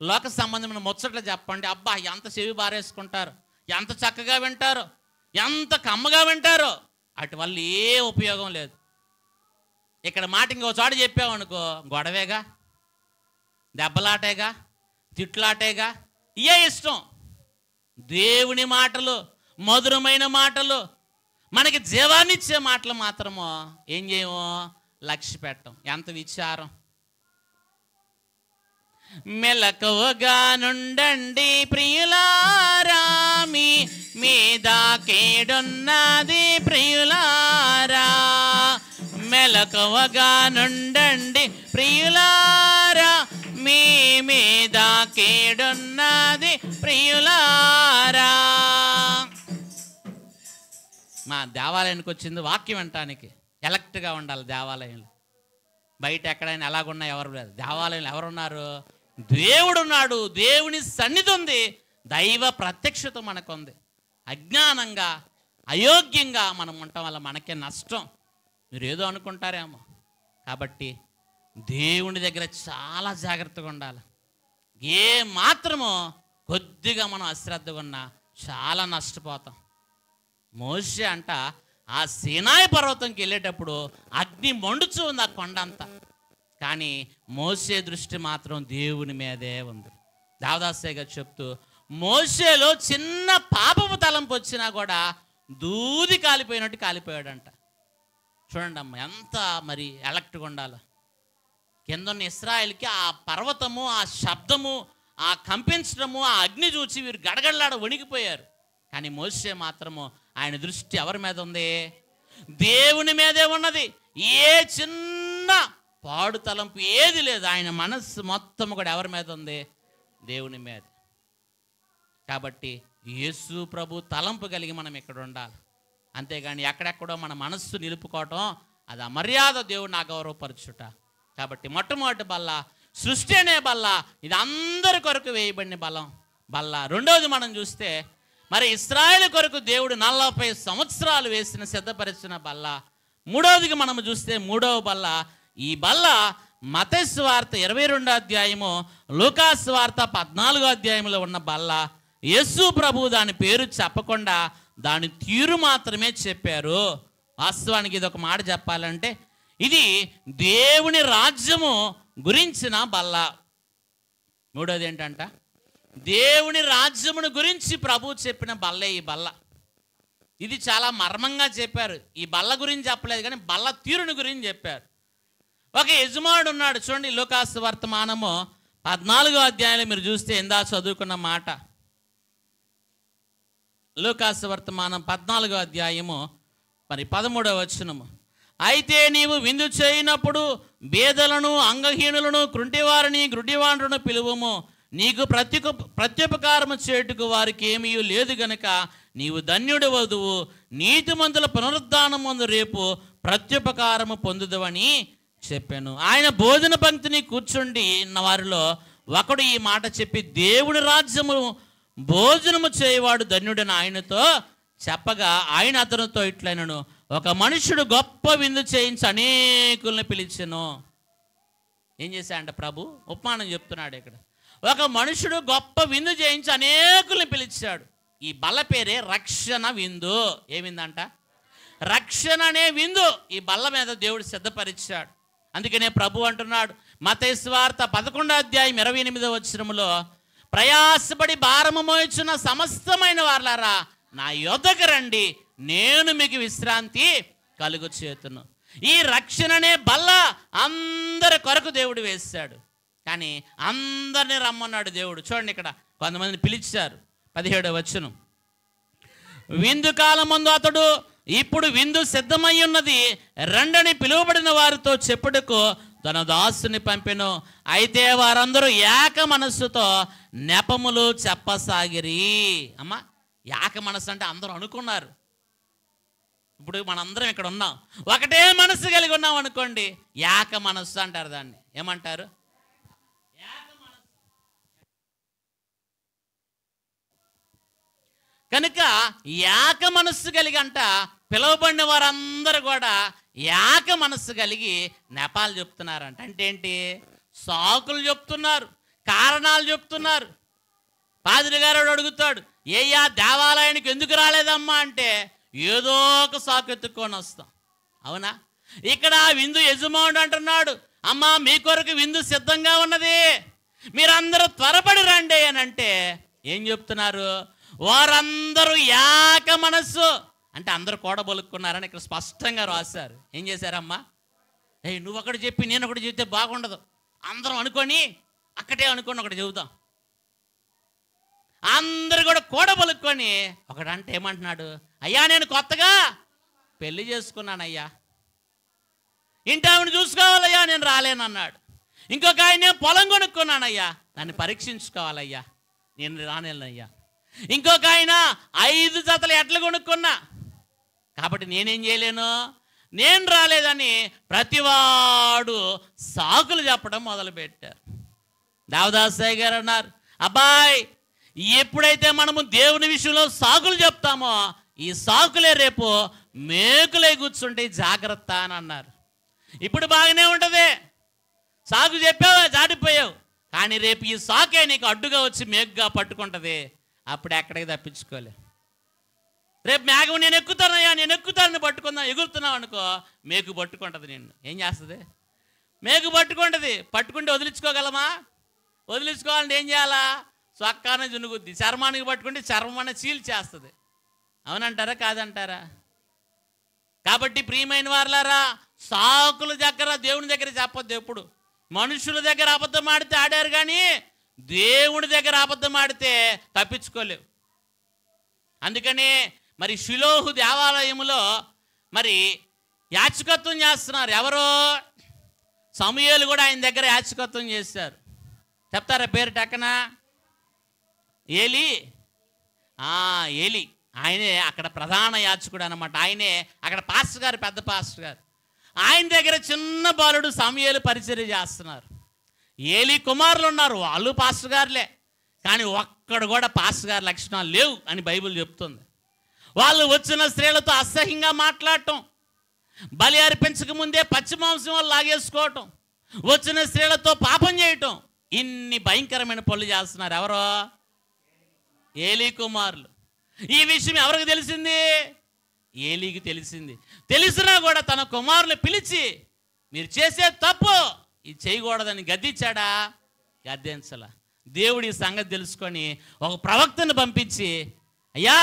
లోక సంబంధమైన ముచ్చట్లు చెప్పండి, అబ్బా ఎంత చెవి బారేసుకుంటారు, ఎంత చక్కగా వింటారో, ఎంత కమ్మగా వింటారో. అటు వల్ల ఏ ఉపయోగం లేదు. ఇక్కడ మాట ఇంకో చోట చెప్పామనుకో, గొడవేగా, దెబ్బలాటేగా, తిట్లాటేగా, ఇయే ఇష్టం. దేవుని మాటలు, మధురమైన మాటలు, మనకి జీవాన్నిచ్చే మాటలు మాత్రమో ఏం చేయమో లక్ష్య పెట్టం. ఎంత విచారం. మెలకువగా నుండండి ప్రియులారా, మీ మీద కేడున్నది ప్రియులారా. మెలకువగా నుండండి ప్రియులారా, మీ మీద కేడున్నది ప్రియులారా. మా దేవాలయానికి వచ్చింది వాక్యం వినటానికి. ఎలక్ట్గా ఉండాలి దేవాలయంలో. బయట ఎక్కడైనా ఎలాగున్నా ఎవరు లేదు. దేవాలయంలో ఎవరున్నారు? దేవుడు ఉన్నాడు. దేవుని సన్నిధి ఉంది. దైవ ప్రత్యక్షత మనకుంది. అజ్ఞానంగా, అయోగ్యంగా మనం ఉండటం వల్ల మనకే నష్టం. మీరు ఏదో అనుకుంటారేమో. కాబట్టి దేవుని దగ్గర చాలా జాగ్రత్తగా ఉండాలి. ఏ మాత్రమో కొద్దిగా మనం అశ్రద్ధగా ఉన్నా చాలా నష్టపోతాం. మోషే అంట ఆ సీనాయి పర్వతంకి వెళ్ళేటప్పుడు అగ్ని మండుచూ ఉంది ఆ కొండ అంతా. కానీ మోషే దృష్టి మాత్రం దేవుని మీదే ఉంది. దేవదాసయ్య గారు చెప్తూ, మోషేలో చిన్న పాపపు తలంపు వచ్చినా కూడా దూది కాలిపోయినట్టు కాలిపోయాడంట. చూడండి అమ్మ, ఎంత మరి ఎలక్ట్గా ఉండాలో. కింద ఉన్న ఇశ్రాయేల్కి ఆ పర్వతము, ఆ శబ్దము, ఆ కంపించడము, ఆ అగ్ని చూసి వీరు గడగడలాడ వణికిపోయారు. కానీ మోషే మాత్రము ఆయన దృష్టి ఎవరి మీద ఉంది? దేవుని మీదే ఉన్నది. ఏ చిన్న పాడు తలంపు ఏది లేదు. ఆయన మనస్సు మొత్తం కూడా ఎవరి మీద ఉంది? దేవుని మీద. కాబట్టి యేసు ప్రభు తలంపు కలిగి మనం ఇక్కడ ఉండాలి. అంతేగాని ఎక్కడెక్కడో మన మనస్సు నిలుపుకోవటం అది అమర్యాద, దేవుడిని అగౌరవపరచుట. కాబట్టి మొట్టమొదటి బల్ల సృష్టి అనే బల్ల, ఇది అందరి కొరకు వేయబడిన బల్ల. రెండవది మనం చూస్తే మరి ఇశ్రాయేలు కొరకు దేవుడు 40 సంవత్సరాలు వేసిన సిద్ధపరిచిన బల్ల. మూడవదిగా మనం చూస్తే మూడవ బల్ల, ఈ బల్ల మత్తయి సువార్త 22వ అధ్యాయము, లూకా సువార్త 14వ అధ్యాయంలో ఉన్న బల్ల. యేసు ప్రభు దాని పేరు చెప్పకుండా దాని తీరు మాత్రమే చెప్పారు. వాస్తవానికి ఇది ఒక మాట చెప్పాలంటే ఇది దేవుని రాజ్యము గురించిన బల్ల. మూడోది ఏంటంట, దేవుని రాజ్యమును గురించి ప్రభు చెప్పిన బల్లే ఈ బల్ల. ఇది చాలా మర్మంగా చెప్పారు. ఈ బల్ల గురించి చెప్పలేదు కానీ బల్ల తీరుని గురించి చెప్పారు. ఒక యజమానుడు ఉన్నాడు. చూడండి, లూకా సువార్తమానము 14వ అధ్యాయంలో మీరు చూస్తే ఇందా చదువుకున్న మాట. లూకా సువార్తమానం 14వ అధ్యాయము 13వ వచనము. అయితే నీవు విందు చేయనప్పుడు బేదలను, అంగహీనులను, కృంటివారిని, గ్రుడ్డివారులను పిలువము. నీకు ప్రత్యుపకారము చేటుకు వారికి ఏమీ లేదు గనుక నీవు ధన్యుడు వధువు. నీతిమంతుల పునరుద్ధానం ముందు రేపు ప్రత్యుపకారము పొందుదవని చెప్పాను. ఆయన భోజన పంక్తిని కూర్చుండి ఉన్న వారిలో ఒకడు ఈ మాట చెప్పి, దేవుని రాజ్యము భోజనము చేయవాడు ధన్యుడని ఆయనతో చెప్పగా, ఆయన అతనితో ఇట్లైనను, ఒక మనుషుడు గొప్ప విందు చేయించి అనేకులను పిలిచెను. ఏం చేశాడంట ప్రభు? ఉపమానం చెప్తున్నాడు ఇక్కడ. ఒక మనుషుడు గొప్ప విందు చేయించి అనేకులను పిలిచాడు. ఈ బల్ల పేరే రక్షణ విందు. ఏ విందంట? రక్షణ అనే విందు ఈ బల్ల మీద దేవుడు సిద్ధపరిచాడు. అందుకనే ప్రభు అంటున్నాడు మత్తయి సువార్త 11వ అధ్యాయం 28వ వచనములో, ప్రయాసపడి భారము మోయుచున్న సమస్తమైన వారలారా నా యొద్దకు రండి, నేను మీకు విశ్రాంతి కలుగు చేతును. ఈ రక్షణనే బల్ల అందరి కొరకు దేవుడు వేశాడు. కానీ అందరినీ రమ్మన్నాడు దేవుడు. చూడండి, ఇక్కడ కొంతమందిని పిలిచారు. 17వ వచనం. విందు కాలం ముందు అతడు, ఇప్పుడు విందు సిద్ధమై ఉన్నది, రండని పిలువబడిన వారితో చెప్పుటకు తన దాసుని పంపెను. అయితే వారందరూ ఏక మనస్సుతో నెపములు చెప్పసాగిరి. అమ్మ, ఏక మనస్సు అంటే అందరూ అనుకున్నారు. ఇప్పుడు మనందరం ఇక్కడ ఉన్నాం, ఒకటే మనస్సు కలిగి ఉన్నాం అనుకోండి, ఏక మనస్సు అంటారు. దాన్ని ఏమంటారు? కనుక ఏక మనస్సు కలిగి అంట పిలువబడిన వారందరూ కూడా ఏక మనస్సు కలిగి నెపాలు చెప్తున్నారంట. అంటే ఏంటి? సాకులు చెప్తున్నారు, కారణాలు చెప్తున్నారు. పాదిరి గారు అడుగుతాడు, ఏయ్యా దేవాలయానికి ఎందుకు రాలేదమ్మా అంటే, ఏదో ఒక సాకు ఎత్తుక్కొని వస్తాం. అవునా? ఇక్కడ విందు యజమానుడు అంటున్నాడు, అమ్మా మీ కొరకు విందు సిద్ధంగా ఉన్నది, మీరందరూ త్వరపడి రండి అని అంటే ఏం చెప్తున్నారు? వారందరూ ఏక మనస్సు అంటే అందరూ కూడబలుక్కున్నారని ఇక్కడ స్పష్టంగా రాశారు. ఏం చేశారమ్మా? నువ్వు ఒకటి చెప్పి నేను ఒకటి చెప్తే బాగుండదు, అందరం అనుకొని అక్కడే అనుకొని ఒకటి చెబుతాం. అందరు కూడా కూడబలుక్కొని ఒకడంటే ఏమంటున్నాడు? అయ్యా నేను కొత్తగా పెళ్లి చేసుకున్నానయ్యా, ఇంటి ఆవిడ చూసుకోవాలయ్యా, నేను రాలేనన్నాడు. ఇంకొక ఆయన పొలం కొనుక్కున్నానయ్యా, దాన్ని పరీక్షించుకోవాలయ్యా, నేను రానేనయ్యా. ఇంకొక ఆయన 5 జతల ఎడ్లు కొనుక్కున్నా, కాబట్టి నేనేం చేయలేను, నేను రాలేదని ప్రతివాడు సాకులు చెప్పడం మొదలుపెట్టారు. దేవదాసయ్య గారు అన్నారు, అబ్బాయి ఎప్పుడైతే మనము దేవుని విషయంలో సాకులు చెప్తామో ఈ సాకులే రేపు మేకులే కూర్చుంటే జాగ్రత్త అని అన్నారు. ఇప్పుడు బాగానే ఉంటుంది, సాకు చెప్పావా జాడిపోయావు, కానీ రేపు ఈ సాకే నీకు అడ్డుగా వచ్చి మేకుగా పట్టుకుంటుంది, అప్పుడు ఎక్కడికి తప్పించుకోలే. రేపు మేఘం నేను ఎక్కుతానయ్యా, నేను ఎక్కుతానని పట్టుకుందాం, ఎగురుతున్నావు అనుకో, మేకు పట్టుకుంటుంది. నిన్ను ఏం చేస్తుంది? మేకు పట్టుకుంటుంది. పట్టుకుంటే వదిలించుకోగలమా? వదిలించుకోవాలంటే ఏం చేయాలా? చొక్కానే జునుగుద్ది. చర్మానికి పట్టుకుంటే చర్మాన్ని చీల్చేస్తుంది. అవునంటారా కాదంటారా? కాబట్టి ప్రియమైన వారలారా, సాకుల దగ్గర దేవుని దగ్గర చెప్పొద్దు. ఎప్పుడు మనుషుల దగ్గర అబద్ధం ఆడితే ఆడారు, కానీ దేవుడి దగ్గర అబద్ధం ఆడితే తప్పించుకోలేవు. అందుకని మరి షిలోహు దేవాలయంలో మరి యాచకత్వం చేస్తున్నారు. ఎవరో సమూయేలు కూడా ఆయన దగ్గర యాచకత్వం చేశారు. చెప్తారా పేరు టక్కనా? ఏలి. ఏలి ఆయనే అక్కడ ప్రధాన యాచకుడు అనమాట. ఆయనే అక్కడ పాస్టర్ గారు, పెద్ద పాస్టర్ గారు. ఆయన దగ్గర చిన్న బాలుడు సమూయేలు పరిచర్య చేస్తున్నారు. ఏలి కుమారులు ఉన్నారు, వాళ్ళు పాస్టర్ గారులే, కానీ ఒక్కడు కూడా పాస్టర్ గారి లక్షణాలు లేవు అని బైబిల్ చెప్తుంది. వాళ్ళు వచ్చిన స్త్రీలతో అసహ్యంగా మాట్లాడటం, బలి అర్పించక ముందే పచ్చి మాంసం వాళ్ళు లాగేసుకోవటం, వచ్చిన స్త్రీలతో పాపం చేయటం, ఇన్ని భయంకరమైన పనులు చేస్తున్నారు. ఎవరో ఏలీ కుమారులు. ఈ విషయం ఎవరికి తెలిసింది? ఏలీకి తెలిసింది. తెలిసినా కూడా తన కుమారులు పిలిచి మీరు చేసే తప్పు ఇది చేయకూడదని గద్దించాడా? గద్దించలా. దేవుడి సంగతి తెలుసుకొని ఒక ప్రవక్తను పంపించి, అయ్యా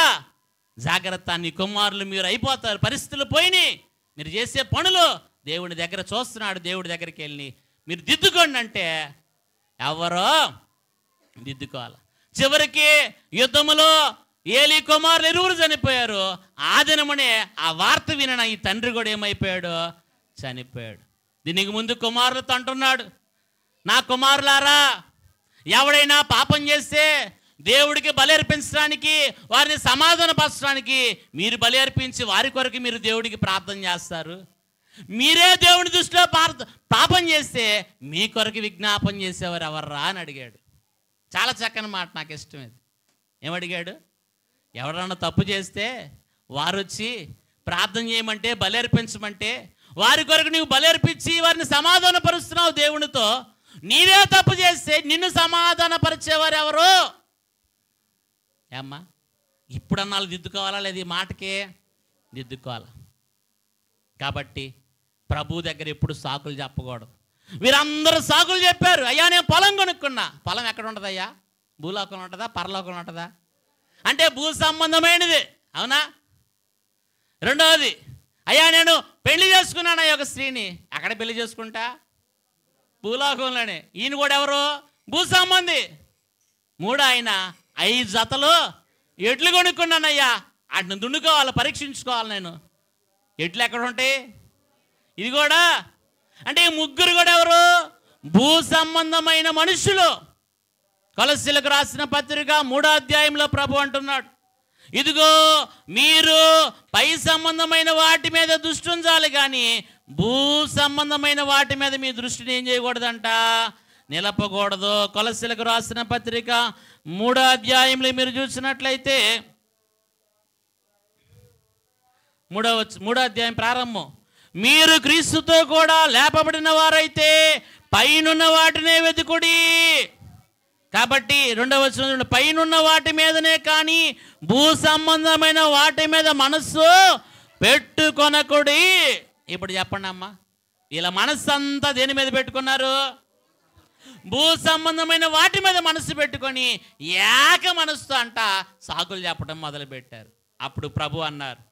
జాగ్రత్త, నీ కుమారులు మీరు అయిపోతారు, పరిస్థితులు పోయినాయి, మీరు చేసే పనులు దేవుడి దగ్గర చూస్తున్నాడు, దేవుడి దగ్గరికి వెళ్ళి మీరు దిద్దుకోండి అంటే ఎవరో దిద్దుకోవాలి. చివరికి యుద్ధములో ఏలీ కుమారులు ఇరువురు చనిపోయారు. ఆ దినమునే ఆ వార్త వినిన ఈ తండ్రి కూడా ఏమైపోయాడు? చనిపోయాడు. దీనికి ముందు కుమారులతో అంటున్నాడు, నా కుమారులారా, ఎవడైనా పాపం చేస్తే దేవుడికి బలి అర్పించడానికి, వారిని సమాధానపరచడానికి మీరు బలి అర్పించి వారి కొరకు మీరు దేవుడికి ప్రార్థన చేస్తారు. మీరే దేవుని దృష్టిలో పాపం చేస్తే మీ కొరకు విజ్ఞాపన చేసేవారు ఎవర్రా అని అడిగాడు. చాలా చక్కని మాట, నాకు ఇష్టం ఇది. ఏమడిగాడు? ఎవరన్నా తప్పు చేస్తే వారు వచ్చి ప్రార్థన చేయమంటే, బలి అర్పించమంటే, వారి కొరకు నువ్వు బలి అర్పించి వారిని సమాధానపరుస్తున్నావు దేవునితో. నీవే తప్పు చేస్తే నిన్ను సమాధానపరిచేవారు ఎవరు? ఏమ్మా, ఇప్పుడన్నా దిద్దుకోవాలా? లేదు, ఈ మాటకే దిద్దుకోవాలా. కాబట్టి ప్రభు దగ్గర ఎప్పుడు సాకులు చెప్పకూడదు. వీరందరూ సాకులు చెప్పారు. అయ్యా నేను పొలం కొనుక్కున్నా. పొలం ఎక్కడ ఉంటుంది అయ్యా? భూలోకంలో ఉంటుందా, పరలోకంలో ఉంటుందా? అంటే భూ సంబంధమైనది, అవునా? రెండవది, అయ్యా నేను పెళ్లి చేసుకున్నాను అయ్యా ఒక స్త్రీని. ఎక్కడ పెళ్లి చేసుకుంటా? భూలోకంలోనే. ఈయన కూడా ఎవరు? భూ సంబంధి. మూడు, ఆయన 5 జతలు ఎడ్లు కొనుక్కున్నానయ్యా, వాటిని దున్నుకోవాలి, పరీక్షించుకోవాలి నేను. ఎడ్లు ఎక్కడ ఉంటాయి? ఇది కూడా అంటే ఈ ముగ్గురు కూడా ఎవరు? భూ సంబంధమైన మనుషులు. కొలస్సీలకు రాసిన పత్రిక 3వ అధ్యాయంలో ప్రభు అంటున్నాడు, ఇదిగో మీరు పై సంబంధమైన వాటి మీద దృష్టి ఉంచాలి కానీ భూ సంబంధమైన వాటి మీద మీ దృష్టిని ఏం చేయకూడదంట? నిలపకూడదు. కొలస్సీలకు రాసిన పత్రిక 3వ అధ్యాయంలో మీరు చూసినట్లయితే 3వ అధ్యాయం ప్రారంభం, మీరు క్రీస్తుతో కూడా లేపబడిన వారైతే పైనున్న వాటినే వెతుకుడి. కాబట్టి 2వ వచనం, పైనున్న వాటి మీదనే కానీ భూ సంబంధమైన వాటి మీద మనస్సు పెట్టుకొనకుడి. ఇప్పుడు చెప్పండి అమ్మా, వీళ్ళ మనస్సు అంతా దేని మీద పెట్టుకున్నారు? భూ సంబంధమైన వాటి మీద మనస్సు పెట్టుకొని ఏక మనస్సు అంట సాకులు చెప్పడం మొదలుపెట్టారు. అప్పుడు ప్రభు అన్నారు,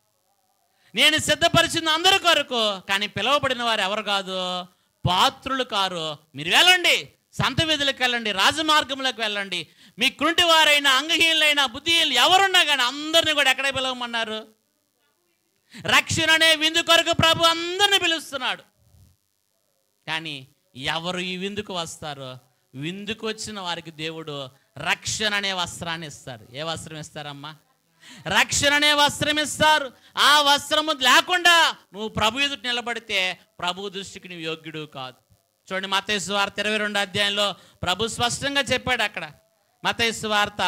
నేను సిద్ధపరిచిన అందరి కొరకు, కానీ పిలువబడిన వారు ఎవరు కాదు? పాత్రులు కారు. మీరు వెళ్ళండి, సంత వీధులకు వెళ్ళండి, రాజమార్గంలోకి వెళ్ళండి, మీ కుంటి వారైనా అంగహీనులైనా బుద్ధిహీనులు ఎవరున్నా కానీ అందరినీ కూడా ఎక్కడ పిలవమన్నారు? రక్షణ అనే విందు కొరకు ప్రభు అందరిని పిలుస్తున్నాడు. కానీ ఎవరు ఈ విందుకు వస్తారో, విందుకు వచ్చిన వారికి దేవుడు రక్షణ అనే వస్త్రాన్ని ఇస్తారు. ఏ వస్త్రం ఇస్తారమ్మా? రక్షణ అనే వస్త్రం ఇస్తారు. ఆ వస్త్రము లేకుండా నువ్వు ప్రభు ఎదుట నిలబడితే ప్రభు దృష్టికి నువ్వు యోగ్యుడు కాదు. చూడండి, మత్తయి సువార్త 22వ అధ్యాయంలో ప్రభు స్పష్టంగా చెప్పాడు. అక్కడ మత్తయి సువార్త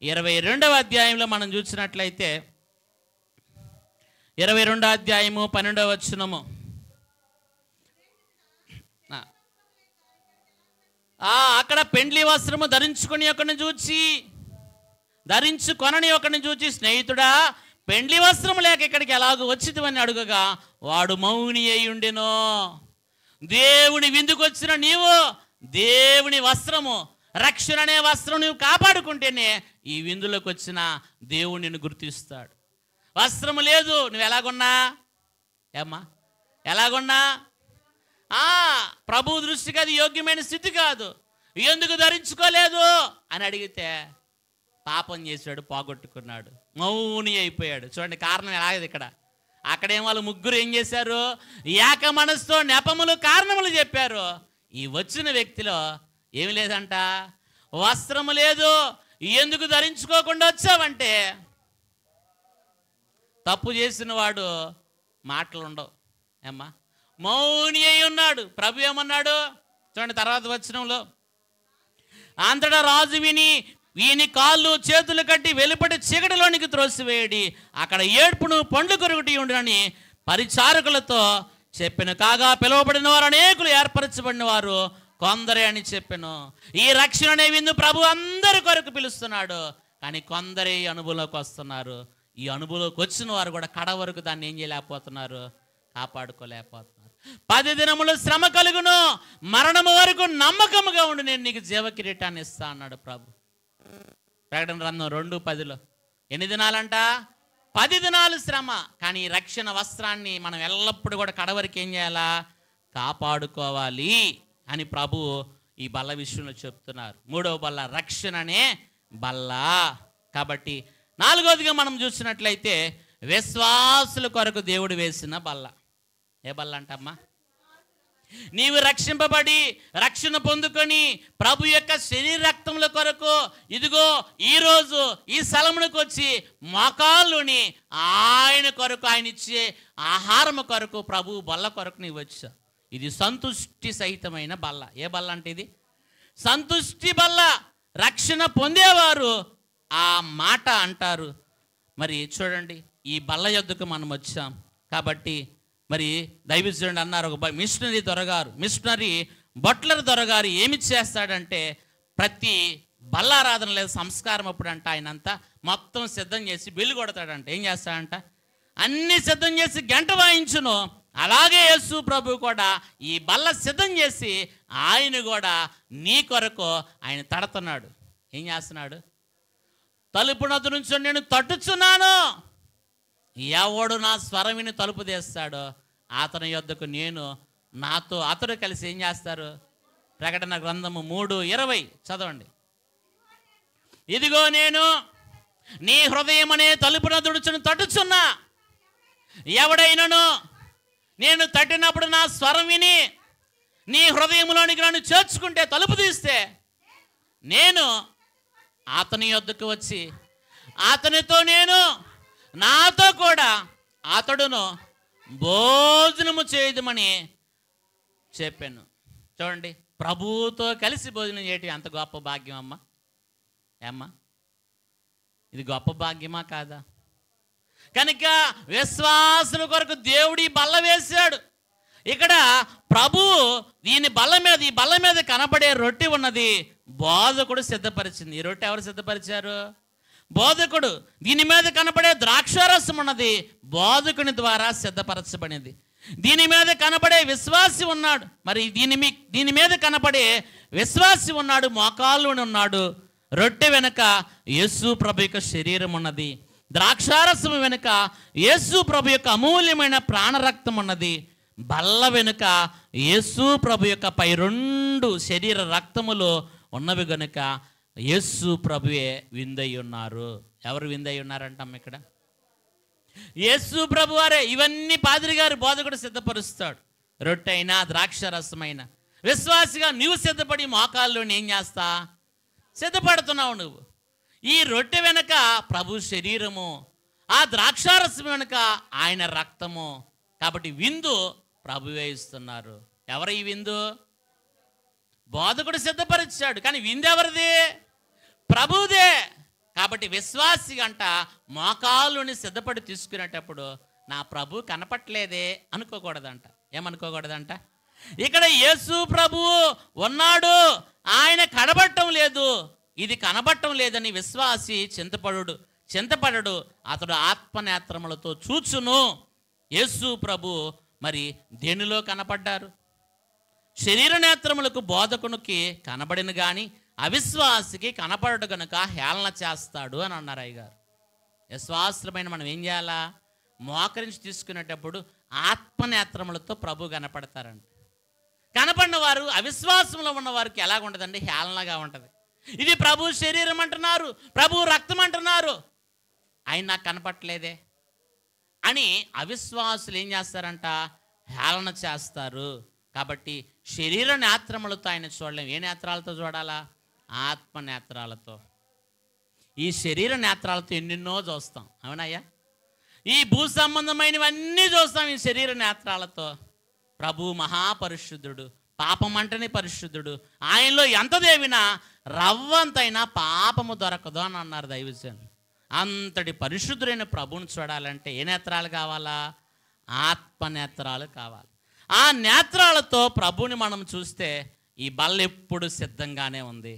22వ అధ్యాయంలో మనం చూసినట్లయితే 22వ అధ్యాయము 12వ వచనము, అక్కడ పెండ్లి వస్త్రము ధరించుకొని ఒకరిని చూచి, ధరించుకొనని ఒకరిని చూచి, స్నేహితుడా పెండ్లి వస్త్రం లేక ఇక్కడికి ఎలాగో వచ్చిందని అడుగగా వాడు మౌని అయి ఉండెను. దేవుని విందుకు వచ్చిన నీవు దేవుని వస్త్రము, రక్షణ అనే వస్త్రం నువ్వు కాపాడుకుంటేనే ఈ విందులోకి వచ్చిన దేవుడు నిన్ను గుర్తిస్తాడు. వస్త్రము లేదు, నువ్వు ఎలాగున్నా? ఏమ్మా ఎలాగున్నా? ప్రభు దృష్టికి అది యోగ్యమైన స్థితి కాదు. ఎందుకు ధరించుకోలేదు అని అడిగితే పాపం చేశాడు, పోగొట్టుకున్నాడు, మౌని అయిపోయాడు. చూడండి కారణం ఎలాగది ఇక్కడ. అక్కడేం వాళ్ళు ముగ్గురు ఏం చేశారు? ఏక మనసుతో నెపములు కారణములు చెప్పారు. ఈ వచ్చిన వ్యక్తిలో ఏమి లేదంట, వస్త్రము లేదు. ఎందుకు ధరించుకోకుండా వచ్చావంటే తప్పు చేసిన వాడు మాటలు ఉండవు. ఏమ్మా మౌని అయి ఉన్నాడు. ప్రభు ఏమన్నాడు చూడండి తర్వాత వచనంలో, అంతటా రాజు విని వీని కాళ్ళు చేతులు కట్టి వెలుపటి చీకటిలోనికి త్రోసివేయడి, అక్కడ ఏడ్పును పండ్లు కొరుకుటి ఉండని పరిచారకులతో చెప్పెను. కాగా పిలువబడిన వారు అనేకులు, ఏర్పరచబడిన వారు కొందరే అని చెప్పెను. ఈ రక్షణ అనే విందు ప్రభు అందరి కొరకు పిలుస్తున్నాడు, కానీ కొందరే ఈ అనుభవంలోకి వస్తున్నారు. ఈ అనుభవంలోకి వచ్చిన వారు కూడా కడ వరకు దాన్ని ఏం చేయలేకపోతున్నారు, కాపాడుకోలేకపోతున్నారు. 10 దినములు శ్రమ కలుగును, మరణము వరకు నమ్మకముగా ఉండి నేను నీకు జీవ కిరీటాన్ని ఇస్తా అన్నాడు ప్రభు. ప్రకటన గ్రంథం 2:10. ఎన్ని దినాలంట? 10 దినాలు శ్రమ. కానీ ఈ రక్షణ వస్త్రాన్ని మనం ఎల్లప్పుడూ కూడా కడవరికి ఏం చేయాలా, కాపాడుకోవాలి అని ప్రభు ఈ బల్ల విషయంలో చెప్తున్నారు. 3వ బల్ల రక్షణ అనే బల్ల. కాబట్టి 4వదిగా మనం చూసినట్లయితే విశ్వాసుల కొరకు దేవుడు వేసిన బల్ల. ఏ బల్ల అంటమ్మా? నీవు రక్షింపబడి రక్షణ పొందుకొని ప్రభు యొక్క శరీర రక్తముల కొరకు ఇదిగో ఈరోజు ఈ స్థలమునకు వచ్చి మోకాళ్ళుని ఆయన కొరకు, ఆయన ఇచ్చే ఆహారము కొరకు, ప్రభు బల్ల కొరకు నీవు వచ్చా. ఇది సంతుష్టి సహితమైన బల్ల. ఏ బల్ల అంటే ఇది? సంతుష్టి బల్ల. రక్షణ పొందేవారు ఆ మాట అంటారు. మరి చూడండి, ఈ బల్ల యొద్దకు మనం వచ్చాం కాబట్టి మరి దైవజనుడు అన్నారు, ఒక మిషనరీ దొరగారు, మిషనరీ బొట్లర్ దొరగారు ఏమి చేస్తాడంటే ప్రతి బల్లారాధన లేదా సంస్కారం అప్పుడంట ఆయనంతా మొత్తం సిద్ధం చేసి బిల్లు కొడతాడంట. ఏం చేస్తాడంట? అన్నీ సిద్ధం చేసి గంట వాయించును. అలాగే యేసు ప్రభు కూడా ఈ బల్ల సిద్ధం చేసి ఆయన కూడా నీ కొరకు ఆయన తడుతున్నాడు. ఏం చేస్తున్నాడు? తలుపు నద్దు నుంచి నేను తట్టుచున్నాను, ఎవడు నా స్వరం విని తలుపు తీస్తాడో అతని యొద్దకు నేను, నాతో అతడు కలిసి ఏం చేస్తారు? ప్రకటన గ్రంథము 3:20 చదవండి. ఇదిగో నేను నీ హృదయం అనే తలుపు నదుడుచును తట్టుచున్నా, ఎవడైనను నేను తట్టినప్పుడు నా స్వరం విని నీ హృదయంలోనికి నన్ను చేర్చుకుంటే, తలుపు తీస్తే నేను అతని యొద్దకు వచ్చి అతనితో నేను, నాతో కూడా అతడును భోజనము చేయదమని చెప్పాను. చూడండి, ప్రభువుతో కలిసి భోజనం చేయటం ఎంత గొప్ప భాగ్యం అమ్మా. ఏమ్మా, ఇది గొప్ప భాగ్యమా కాదా? కనుక విశ్వాసుల కొరకు దేవుడి బల్ల వేశాడు. ఇక్కడ ప్రభు దీని బల్ల మీద, ఈ బల్ల మీద కనబడే రొట్టె ఉన్నది, బోధకుడు సిద్ధపరిచింది. ఈ రొట్టె ఎవరు సిద్ధపరిచారు? బోధకుడు. దీని మీద కనబడే ద్రాక్షారసం ఉన్నది, బోధకుని ద్వారా సిద్ధపరచబడింది. దీని మీద కనబడే విశ్వాసి ఉన్నాడు, మరి దీని మీద కనబడే విశ్వాసి ఉన్నాడు, మోకాళ్ళుని ఉన్నాడు. రొట్టె వెనుక యేసు ప్రభు యొక్క శరీరం ఉన్నది, ద్రాక్షారసం వెనుక యేసు ప్రభు యొక్క అమూల్యమైన ప్రాణరక్తం ఉన్నది. బల్ల వెనుక యేసు ప్రభు యొక్క పై 2 శరీర రక్తములు ఉన్నవి గనుక యేసు ప్రభువే విందై ఉన్నారు. ఎవరు విందై ఉన్నారంటాం ఇక్కడ? యేసు ప్రభు వారే. ఇవన్నీ పాదిరి గారు బోధకుడు సిద్ధపరుస్తాడు. రొట్టె అయినా ద్రాక్షరసమైన విశ్వాసిగా నువ్వు సిద్ధపడి మోకాల్లో ఏం చేస్తా? సిద్ధపడుతున్నావు నువ్వు. ఈ రొట్టె వెనక ప్రభు శరీరము, ఆ ద్రాక్షారసం వెనుక ఆయన రక్తము. కాబట్టి విందు ప్రభువే ఇస్తున్నారు. ఎవరు ఈ విందు? బోధకుడు సిద్ధపరిచాడు, కానీ విందు ఎవరిది? ప్రభుదే. కాబట్టి విశ్వాసి అంట మోకాళ్ళుని సిద్ధపడి తీసుకునేటప్పుడు నా ప్రభు కనపట్లేదే అనుకోకూడదంట. ఏమనుకోకూడదంట? ఇక్కడ యేసు ప్రభువు ఉన్నాడు, ఆయన కనబడటం లేదు, ఇది కనబడటం లేదని విశ్వాసి చింతపడడు, అతడు ఆత్మనేత్రములతో చూచును. యేసు ప్రభు మరి దేనిలో కనపడ్డారు? శరీర నేత్రములకు బోధకునికి కనబడిన కానీ అవిశ్వాసికి కనపడడు కనుక హేళన చేస్తాడు అని అన్నారు అయ్యగారు. విశ్వాసులమైన మనం ఏం చేయాలా? మోకరించి తీసుకునేటప్పుడు ఆత్మనేత్రములతో ప్రభు కనపడతారంట. కనపడిన వారు అవిశ్వాసంలో ఉన్న వారికి ఎలాగ ఉంటుందండి? హేళనగా ఉంటుంది. ఇది ప్రభు శరీరం అంటున్నారు, ప్రభు రక్తం అంటున్నారు, ఆయన నాకు కనపట్లేదే అని అవిశ్వాసులు ఏం చేస్తారంట? హేళన చేస్తారు. కాబట్టి శరీర నేత్రములతో ఆయన చూడలేం. ఏ నేత్రాలతో చూడాలా? ఆత్మ నేత్రాలతో. ఈ శరీర నేత్రాలతో ఎన్నెన్నో చూస్తాం, అవునయ్యా. ఈ భూ సంబంధమైనవన్నీ చూస్తాం ఈ శరీర నేత్రాలతో. ప్రభు మహాపరిశుద్ధుడు, పాపం అంటేనే పరిశుద్ధుడు, ఆయనలో ఎంత దేవినా రవ్వంతైనా పాపము దొరకదు అని అన్నారు దైవజనులు. అంతటి పరిశుద్ధుడైన ప్రభువుని చూడాలంటే ఏ నేత్రాలు కావాలా? ఆత్మనేత్రాలు కావాలి. ఆ నేత్రాలతో ప్రభుని మనం చూస్తే ఈ బల్ల ఎప్పుడు సిద్ధంగానే ఉంది.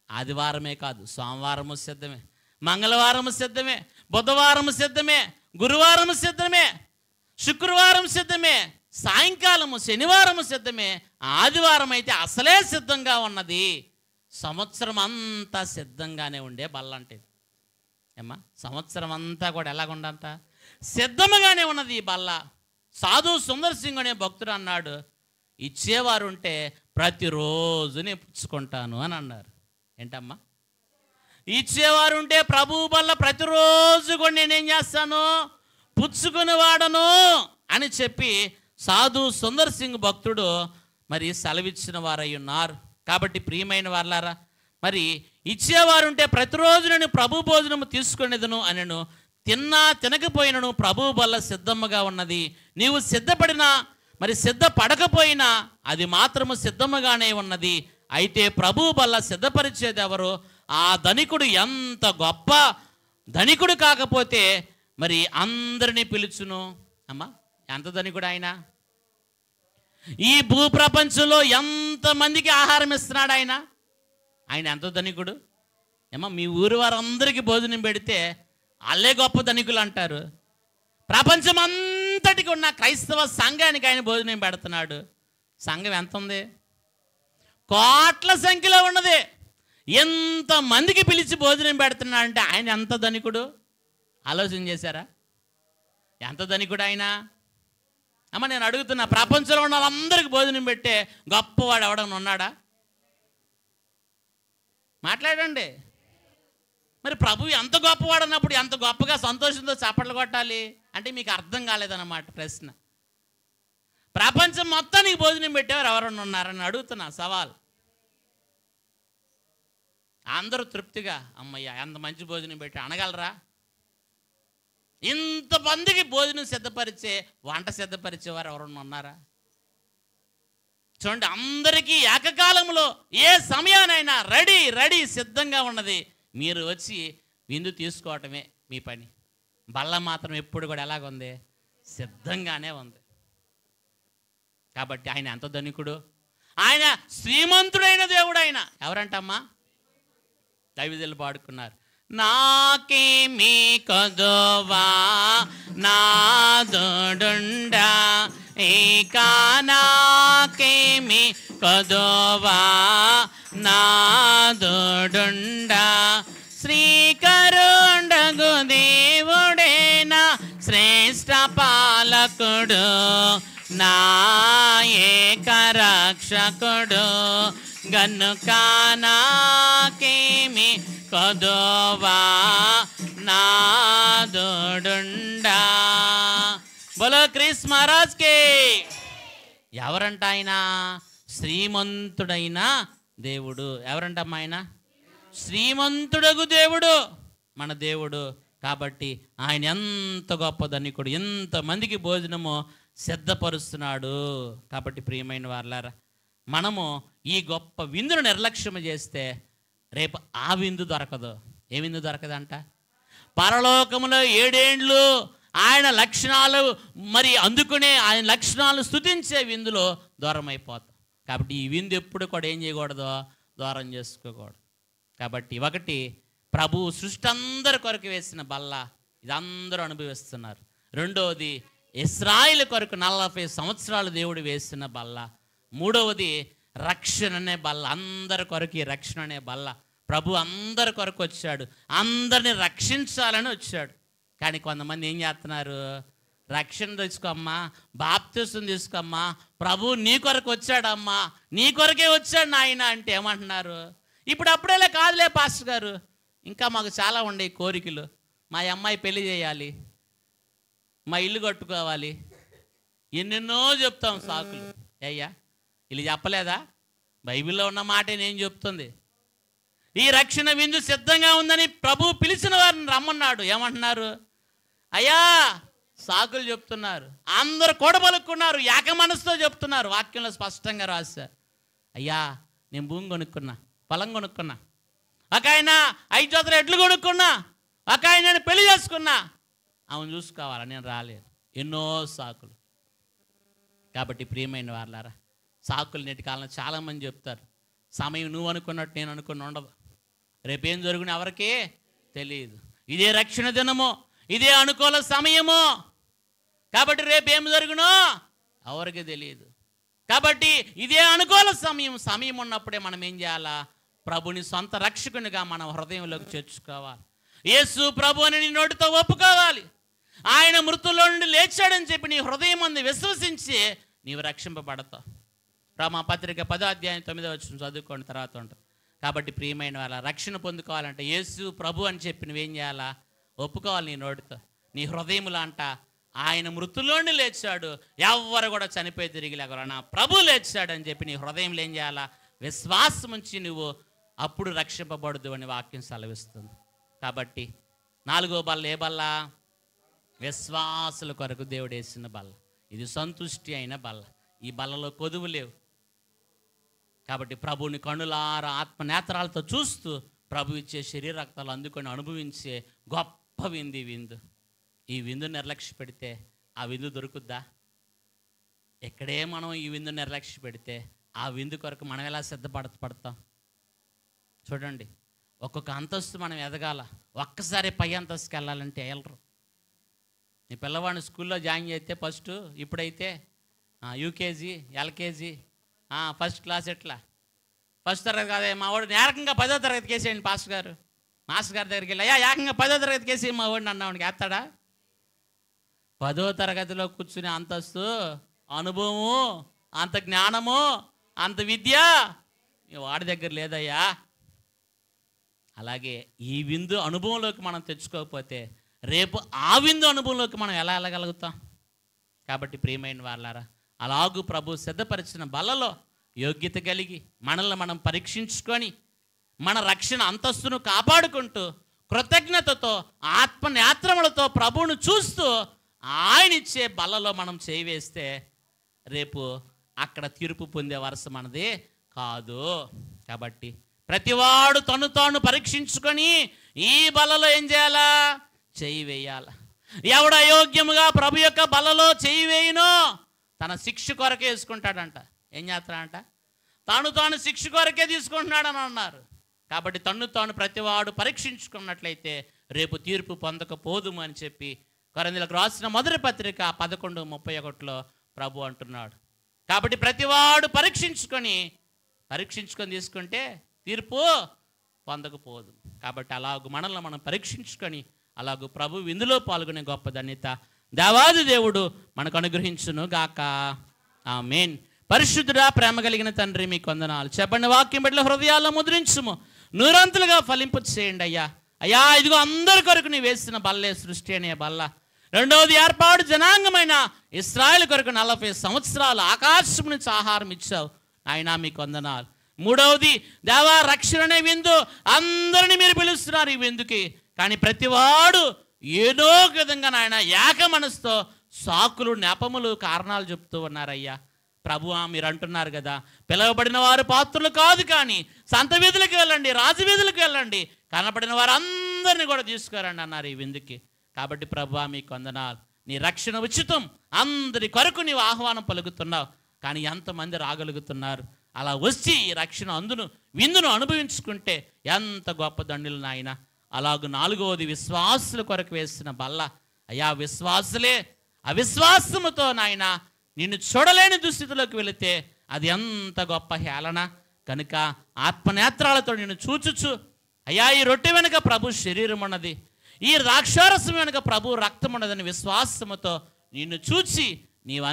ఆదివారమే కాదు, సోమవారము సిద్ధమే, మంగళవారము సిద్ధమే, బుధవారము సిద్ధమే, గురువారము సిద్ధమే, శుక్రవారం సిద్ధమే, సాయంకాలము శనివారము సిద్ధమే, ఆదివారం అయితే అసలే సిద్ధంగా ఉన్నది. సంవత్సరం అంతా సిద్ధంగానే ఉండే బల్ల అంటే ఏమ్మా, సంవత్సరం అంతా కూడా ఎలాగుండంట సిద్ధముగానే ఉన్నది ఈ బల్ల. సాధు సుందర్ సింగ్ అనే భక్తుడు అన్నాడు, ఇచ్చేవారు ఉంటే ప్రతిరోజు నేను పుచ్చుకుంటాను అని అన్నారు. ఏంటమ్మా, ఇచ్చేవారు ఉంటే ప్రభువు బల్ల ప్రతిరోజు కూడా నేనేం చేస్తాను, పుచ్చుకుని వాడను అని చెప్పి సాధు సుందర్ సింగ్ భక్తుడు మరి సెలవిచ్చిన వారై ఉన్నారు. కాబట్టి ప్రియమైన వారలారా, మరి ఇచ్చేవారుంటే ప్రతిరోజు నేను ప్రభు భోజనము తీసుకునేదను అనను. తిన్నా తినకపోయినను ప్రభు బల్ల సిద్ధముగా ఉన్నది. నీవు సిద్ధపడినా మరి సిద్ధపడకపోయినా అది మాత్రము సిద్ధముగానే ఉన్నది. అయితే ప్రభు బల్ల సిద్ధపరిచేది ఎవరు? ఆ ధనికుడు ఎంత గొప్ప ధనికుడు కాకపోతే మరి అందరినీ పిలుచును. అమ్మా, ఎంత ధనికుడు ఆయన! ఈ భూప్రపంచంలో ఎంతమందికి ఆహారం ఇస్తున్నాడు ఆయన. ఆయన ఎంత ధనికుడు! ఏమో, మీ ఊరు వారందరికీ భోజనం పెడితే వాళ్ళే గొప్ప ధనికులు అంటారు. ప్రపంచం అంతటికి ఉన్న క్రైస్తవ సంఘానికి ఆయన భోజనం పెడుతున్నాడు. సంఘం ఎంత ఉంది? కోట్ల సంఖ్యలో ఉన్నది. ఎంతమందికి పిలిచి భోజనం పెడుతున్నాడు అంటే ఆయన ఎంత ధనికుడు! ఆలోచన చేశారా? ఎంత ధనికుడు ఆయన! అమ్మ, నేను అడుగుతున్నా, ప్రపంచంలో ఉన్న వాళ్ళందరికీ భోజనం పెట్టే గొప్పవాడు ఎవడన్నా ఉన్నాడా? మాట్లాడండి. మరి ప్రభు ఎంత గొప్పవాడు అన్నప్పుడు ఎంత గొప్పగా సంతోషంతో చప్పట్లు కొట్టాలి అంటే మీకు అర్థం కాలేదన్నమాట ప్రశ్న. ప్రపంచం మొత్తానికి భోజనం పెట్టేవారు ఎవరన్నా ఉన్నారని అడుగుతున్నా, సవాల్. అందరూ తృప్తిగా అమ్మయ్య ఎంత మంచి భోజనం పెట్టి అనగలరా? ఇంతమందికి భోజనం సిద్ధపరిచే వంట సిద్ధపరిచేవారు ఎవరన్నా ఉన్నారా? చూడండి, అందరికీ ఏకకాలంలో ఏ సమయానైనా రెడీ సిద్ధంగా ఉన్నది. మీరు వచ్చి విందు తీసుకోవటమే మీ పని. బల్ల మాత్రం ఎప్పుడు కూడా ఎలాగుంది? సిద్ధంగానే ఉంది. కాబట్టి ఆయన ఎంత ధనికుడు! ఆయన శ్రీమంతుడైన దేవుడు. ఆయన ఎవరంటమ్మా? దైవజనులు పాడుకున్నారు, నాకేమీ కొదవా నాదుడుండా ఇక నాకేమీ కొదవా నాదుడుండా శ్రీకరుండగు దేవుడేనా శ్రేష్ఠ పాలకుడు నా ఏక రక్షకుడు గనుక నాకేమీ కొదవా నాదుడుండా. బోలో క్రిస్ మహారాజ్ కి. ఎవరంట ఆయన? శ్రీమంతుడైన దేవుడు. ఎవరంటమ్మా ఆయన? శ్రీమంతుడగు దేవుడు, మన దేవుడు. కాబట్టి ఆయన ఎంత గొప్ప ధనికుడు, ఎంతమందికి భోజనము సిద్ధపరుస్తున్నాడు. కాబట్టి ప్రియమైన వారలారా, మనము ఈ గొప్ప విందును నిర్లక్ష్యం చేస్తే రేపు ఆ విందు దొరకదు. ఏ విందు దొరకదంట? పరలోకములో 7 ఏండ్లు ఆయన లక్షణాలు మరి అందుకునే, ఆయన లక్షణాలు స్తుతించే విందులో దూరం అయిపోతాం. కాబట్టి ఈ విందు ఎప్పుడు కూడా ఏం చేయకూడదు? దూరం చేసుకోకూడదు. కాబట్టి ఒకటి, ప్రభు సృష్టి అందరి కొరకు వేసిన బల్ల, ఇది అందరూ అనుభవిస్తున్నారు. రెండవది, ఇశ్రాయేలు కొరకు 40 సంవత్సరాలు దేవుడు వేసిన బల్ల. మూడవది, రక్షణ అనే బల్ల. అందరి కొరకు ఈ రక్షణ అనే బల్ల. ప్రభు అందరి కొరకు వచ్చాడు, అందరిని రక్షించాలని వచ్చాడు. కానీ కొంతమంది ఏం చేస్తున్నారు? రక్షణ తీసుకోమ్మా, బాప్తిసం తీసుకోమ్మా, ప్రభు నీ కొరకు వచ్చాడమ్మా, నీ కొరకే వచ్చాడు నాయన అంటే ఏమంటున్నారు? ఇప్పుడు అప్పుడేలా కాదులే పాస్టర్ గారు, ఇంకా మాకు చాలా ఉండే కోరికలు. మా అమ్మాయి పెళ్లి చేయాలి, మా ఇల్లు కట్టుకోవాలి, ఎన్నెన్నో చెప్తాం సాకులు. అయ్యా, ఇలా చెప్పలేదా? బైబిల్లో ఉన్న మాటే నేను చెప్తుంది. ఈ రక్షణ విందు సిద్ధంగా ఉందని ప్రభు పిలిచిన వారిని రమ్మన్నాడు. ఏమంటున్నారు? అయ్యా, సాకులు చెప్తున్నారు. అందరూ కూడబలుక్కున్నారు, ఏక మనసుతో చెప్తున్నారు. వాక్యంలో స్పష్టంగా రాశారు. అయ్యా, నేను భూమి కొనుక్కున్నా, పొలం కొనుక్కున్నా, ఒక ఆయన 5 జతల ఎడ్లు కొనుక్కున్నా, ఒక ఆయన పెళ్లి చేసుకున్నా, ఆమెను చూసుకోవాలా, నేను రాలేదు. ఎన్నో సాకులు. కాబట్టి ప్రియమైన వారలారా, సాకులు నేటి కాలంలో చాలామంది చెప్తారు. సమయం నువ్వు అనుకున్నట్టు నేను అనుకుని ఉండదు. రేపేం జరుగును ఎవరికీ తెలియదు. ఇదే రక్షణ దినమో, ఇదే అనుకూల సమయమో, కాబట్టి రేపేం జరుగునో ఎవరికి తెలియదు. కాబట్టి ఇదే అనుకూల సమయం ఉన్నప్పుడే మనం ఏం చేయాలా? ప్రభుని సొంత రక్షకునిగా మన హృదయంలోకి చేర్చుకోవాలి. యేసు ప్రభు అని నీ నోటితో ఒప్పుకోవాలి. ఆయన మృతుల్లో నుండి లేచాడని చెప్పి నీ హృదయం అందు విశ్వసించి నీవు రక్షింపబడతావు. రోమా పత్రిక 10వ అధ్యాయం 9వ వచనం చదువుకోండి, తర్వాత ఉంటుంది. కాబట్టి ప్రియమైన వాళ్ళ రక్షణ పొందుకోవాలంటే యేసు ప్రభు అని చెప్పి నువ్వేం చేయాలా? ఒప్పుకోవాలి నీ నోటితో. నీ హృదయములో అంట ఆయన మృతుల్లోండి లేచాడు, ఎవ్వరు కూడా చనిపోయి తిరిగి లేకరు, నా ప్రభు లేచాడు అని చెప్పి నీ హృదయంలో ఏం చేయాలా? విశ్వాసం ఉంచి నువ్వు అప్పుడు రక్షింపబడదు అని వాక్యం సెలవిస్తుంది. కాబట్టి 4వ బల్ల ఏ బల్ల? విశ్వాసుల కొరకు దేవుడు వేసిన బల్ల. ఇది సంతుష్టి అయిన బల్ల. ఈ బల్లలో కొదువు లేవు. కాబట్టి ప్రభువుని కనులార ఆత్మ నేత్రాలతో చూస్తూ ప్రభు ఇచ్చే శరీర రక్తాలు అందుకొని అనుభవించే గొప్ప విందు ఈ విందు. ఈ విందు నిర్లక్ష్య పెడితే ఆ విందు దొరుకుద్దా? ఎక్కడే మనం ఈ విందు నిర్లక్ష్య పెడితే ఆ విందు కొరకు మనం ఎలా సిద్ధపడతాం? చూడండి, ఒక్కొక్క అంతస్తు మనం ఎదగాల. ఒక్కసారి పై అంతస్తుకి వెళ్ళాలంటే వెళ్ళరు. నీ పిల్లవాడిని స్కూల్లో జాయిన్ చేస్తే ఫస్ట్, ఇప్పుడైతే యూకేజీ, ఎల్కేజీ, ఫస్ట్ క్లాస్, ఎట్లా ఫస్ట్ తరగతి కాదే మా వాడు ఏకంగా 10వ తరగతికి వేసేయండి మాస్టర్ గారు దగ్గరికి వెళ్ళి, ఏకంగా 10వ తరగతికి వేసి మా వాడిని అన్నవాడికి వేస్తాడా? 10వ తరగతిలో కూర్చునే అంతస్తు, అనుభవము, అంత జ్ఞానము, అంత విద్య వాడి దగ్గర లేదయ్యా. అలాగే ఈ విందు అనుభవంలోకి మనం తెచ్చుకోకపోతే రేపు ఆ విందు అనుభవంలోకి మనం ఎలా వెళ్ళగలుగుతాం? కాబట్టి ప్రియమైన వాళ్ళారా, అలాగూ ప్రభు సిద్ధపరిచిన బలలో యోగ్యత కలిగి మనల్ని మనం పరీక్షించుకొని మన రక్షణ అంతస్తును కాపాడుకుంటూ కృతజ్ఞతతో ఆత్మనేత్రములతో ప్రభువును చూస్తూ ఆయన ఇచ్చే బలలో మనం చేయి వేస్తే రేపు అక్కడ తీర్పు పొందే వరుస మనది కాదు. కాబట్టి ప్రతివాడు తను తాను పరీక్షించుకొని ఈ బలలో ఏం చేయాలా? చేయి వేయాల. ఎవడు అయోగ్యముగా ప్రభు యొక్క బలలో చేయి వేయునో తన శిక్ష కొరకే వేసుకుంటాడంట. ఏం చేస్తాడంట? తాను శిక్ష కొరకే తీసుకుంటున్నాడని అన్నారు. కాబట్టి తన్ను తాను ప్రతివాడు పరీక్షించుకున్నట్లయితే రేపు తీర్పు పొందకపోదుము అని చెప్పి కొరింథీయులకు రాసిన మొదటి పత్రిక 11:31లో ప్రభు అంటున్నాడు. కాబట్టి ప్రతివాడు పరీక్షించుకొని తీసుకుంటే తీర్పు పొందకపోదు. కాబట్టి అలాగూ మనల్ని మనం పరీక్షించుకొని అలాగూ ప్రభు విందులో పాల్గొనే గొప్ప ధన్యత దేవాది దేవుడు మనకు అనుగ్రహించును గాక. ఆమేన్. పరిశుద్ధుడా, ప్రేమ కలిగిన తండ్రి, మీకు వందనాలు. చెప్పండి, వాక్యం బిడ్డల హృదయాల్లో ముద్రించుము, నూరంతులుగా ఫలింపు చేయండి అయ్యా. అయ్యా, ఇదిగో అందరి కొరకు నీ వేసిన బల్లే సృష్టి అనే బల్ల. రెండవది, ఏర్పాటు జనాంగమైన ఇశ్రాయేలు కొరకు 40 సంవత్సరాలు ఆకాశం నుంచి ఆహారం ఇచ్చావు నాయనా, మీకు వందనాలు. మూడవది, దేవా, రక్షణ అనే విందు అందరినీ మీరు పిలుస్తున్నారు ఈ విందుకి. కానీ ప్రతివాడు ఏదో విధంగా నాయన ఏక మనసుతో సాకులు, నెపములు, కారణాలు చెప్తూ ఉన్నారయ్యా. ప్రభువా, మీరు అంటున్నారు కదా, పిలువబడిన వారు పాత్రలు కాదు కానీ సంత వీధులకు వెళ్ళండి, రాజవీధులకు వెళ్ళండి, కనబడిన వారు అందరినీ కూడా తీసుకురండి అన్నారు ఈ విందుకి. కాబట్టి ప్రభువా, మీకు వందనాలు. నీ రక్షణ ఉచితం, అందరి కొరకు నీవు ఆహ్వానం పలుకుతున్నావు. కానీ ఎంతమంది రాగలుగుతున్నారు? అలా వచ్చి ఈ రక్షణ విందును అనుభవించుకుంటే ఎంత గొప్ప దండులు నాయన. అలాగూ 4వది, విశ్వాసుల కొరకు వేసిన బల్ల. అయ్యా, విశ్వాసులే అవిశ్వాసముతో నాయన నిన్ను చూడలేని దుస్థితిలోకి వెళితే అది ఎంత గొప్ప హేళన. కనుక ఆత్మనేత్రాలతో నిన్ను చూచుచు, అయ్యా, ఈ రొట్టె వెనుక ప్రభు శరీరం ఉన్నది, ఈ ద్రాక్షారసం వెనుక ప్రభు రక్తం ఉన్నదని విశ్వాసముతో నిన్ను చూచి నీవు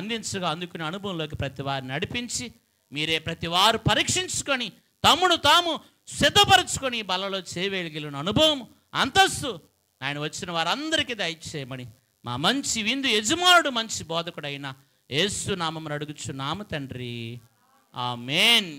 అందుకునే అనుభవంలోకి ప్రతి వారిని నడిపించి మీరే ప్రతి వారు పరీక్షించుకొని తమ్మును తాము సిద్ధపరచుకొని బలలో చేయగలిగిన అనుభవం, అంతస్తు ఆయన వచ్చిన వారందరికీ దయచేయమని మా మంచి విందు యజమానుడు, మంచి బోధకుడైన యేసు నామమున అడుగుచున్నాము తండ్రి. ఆమేన్.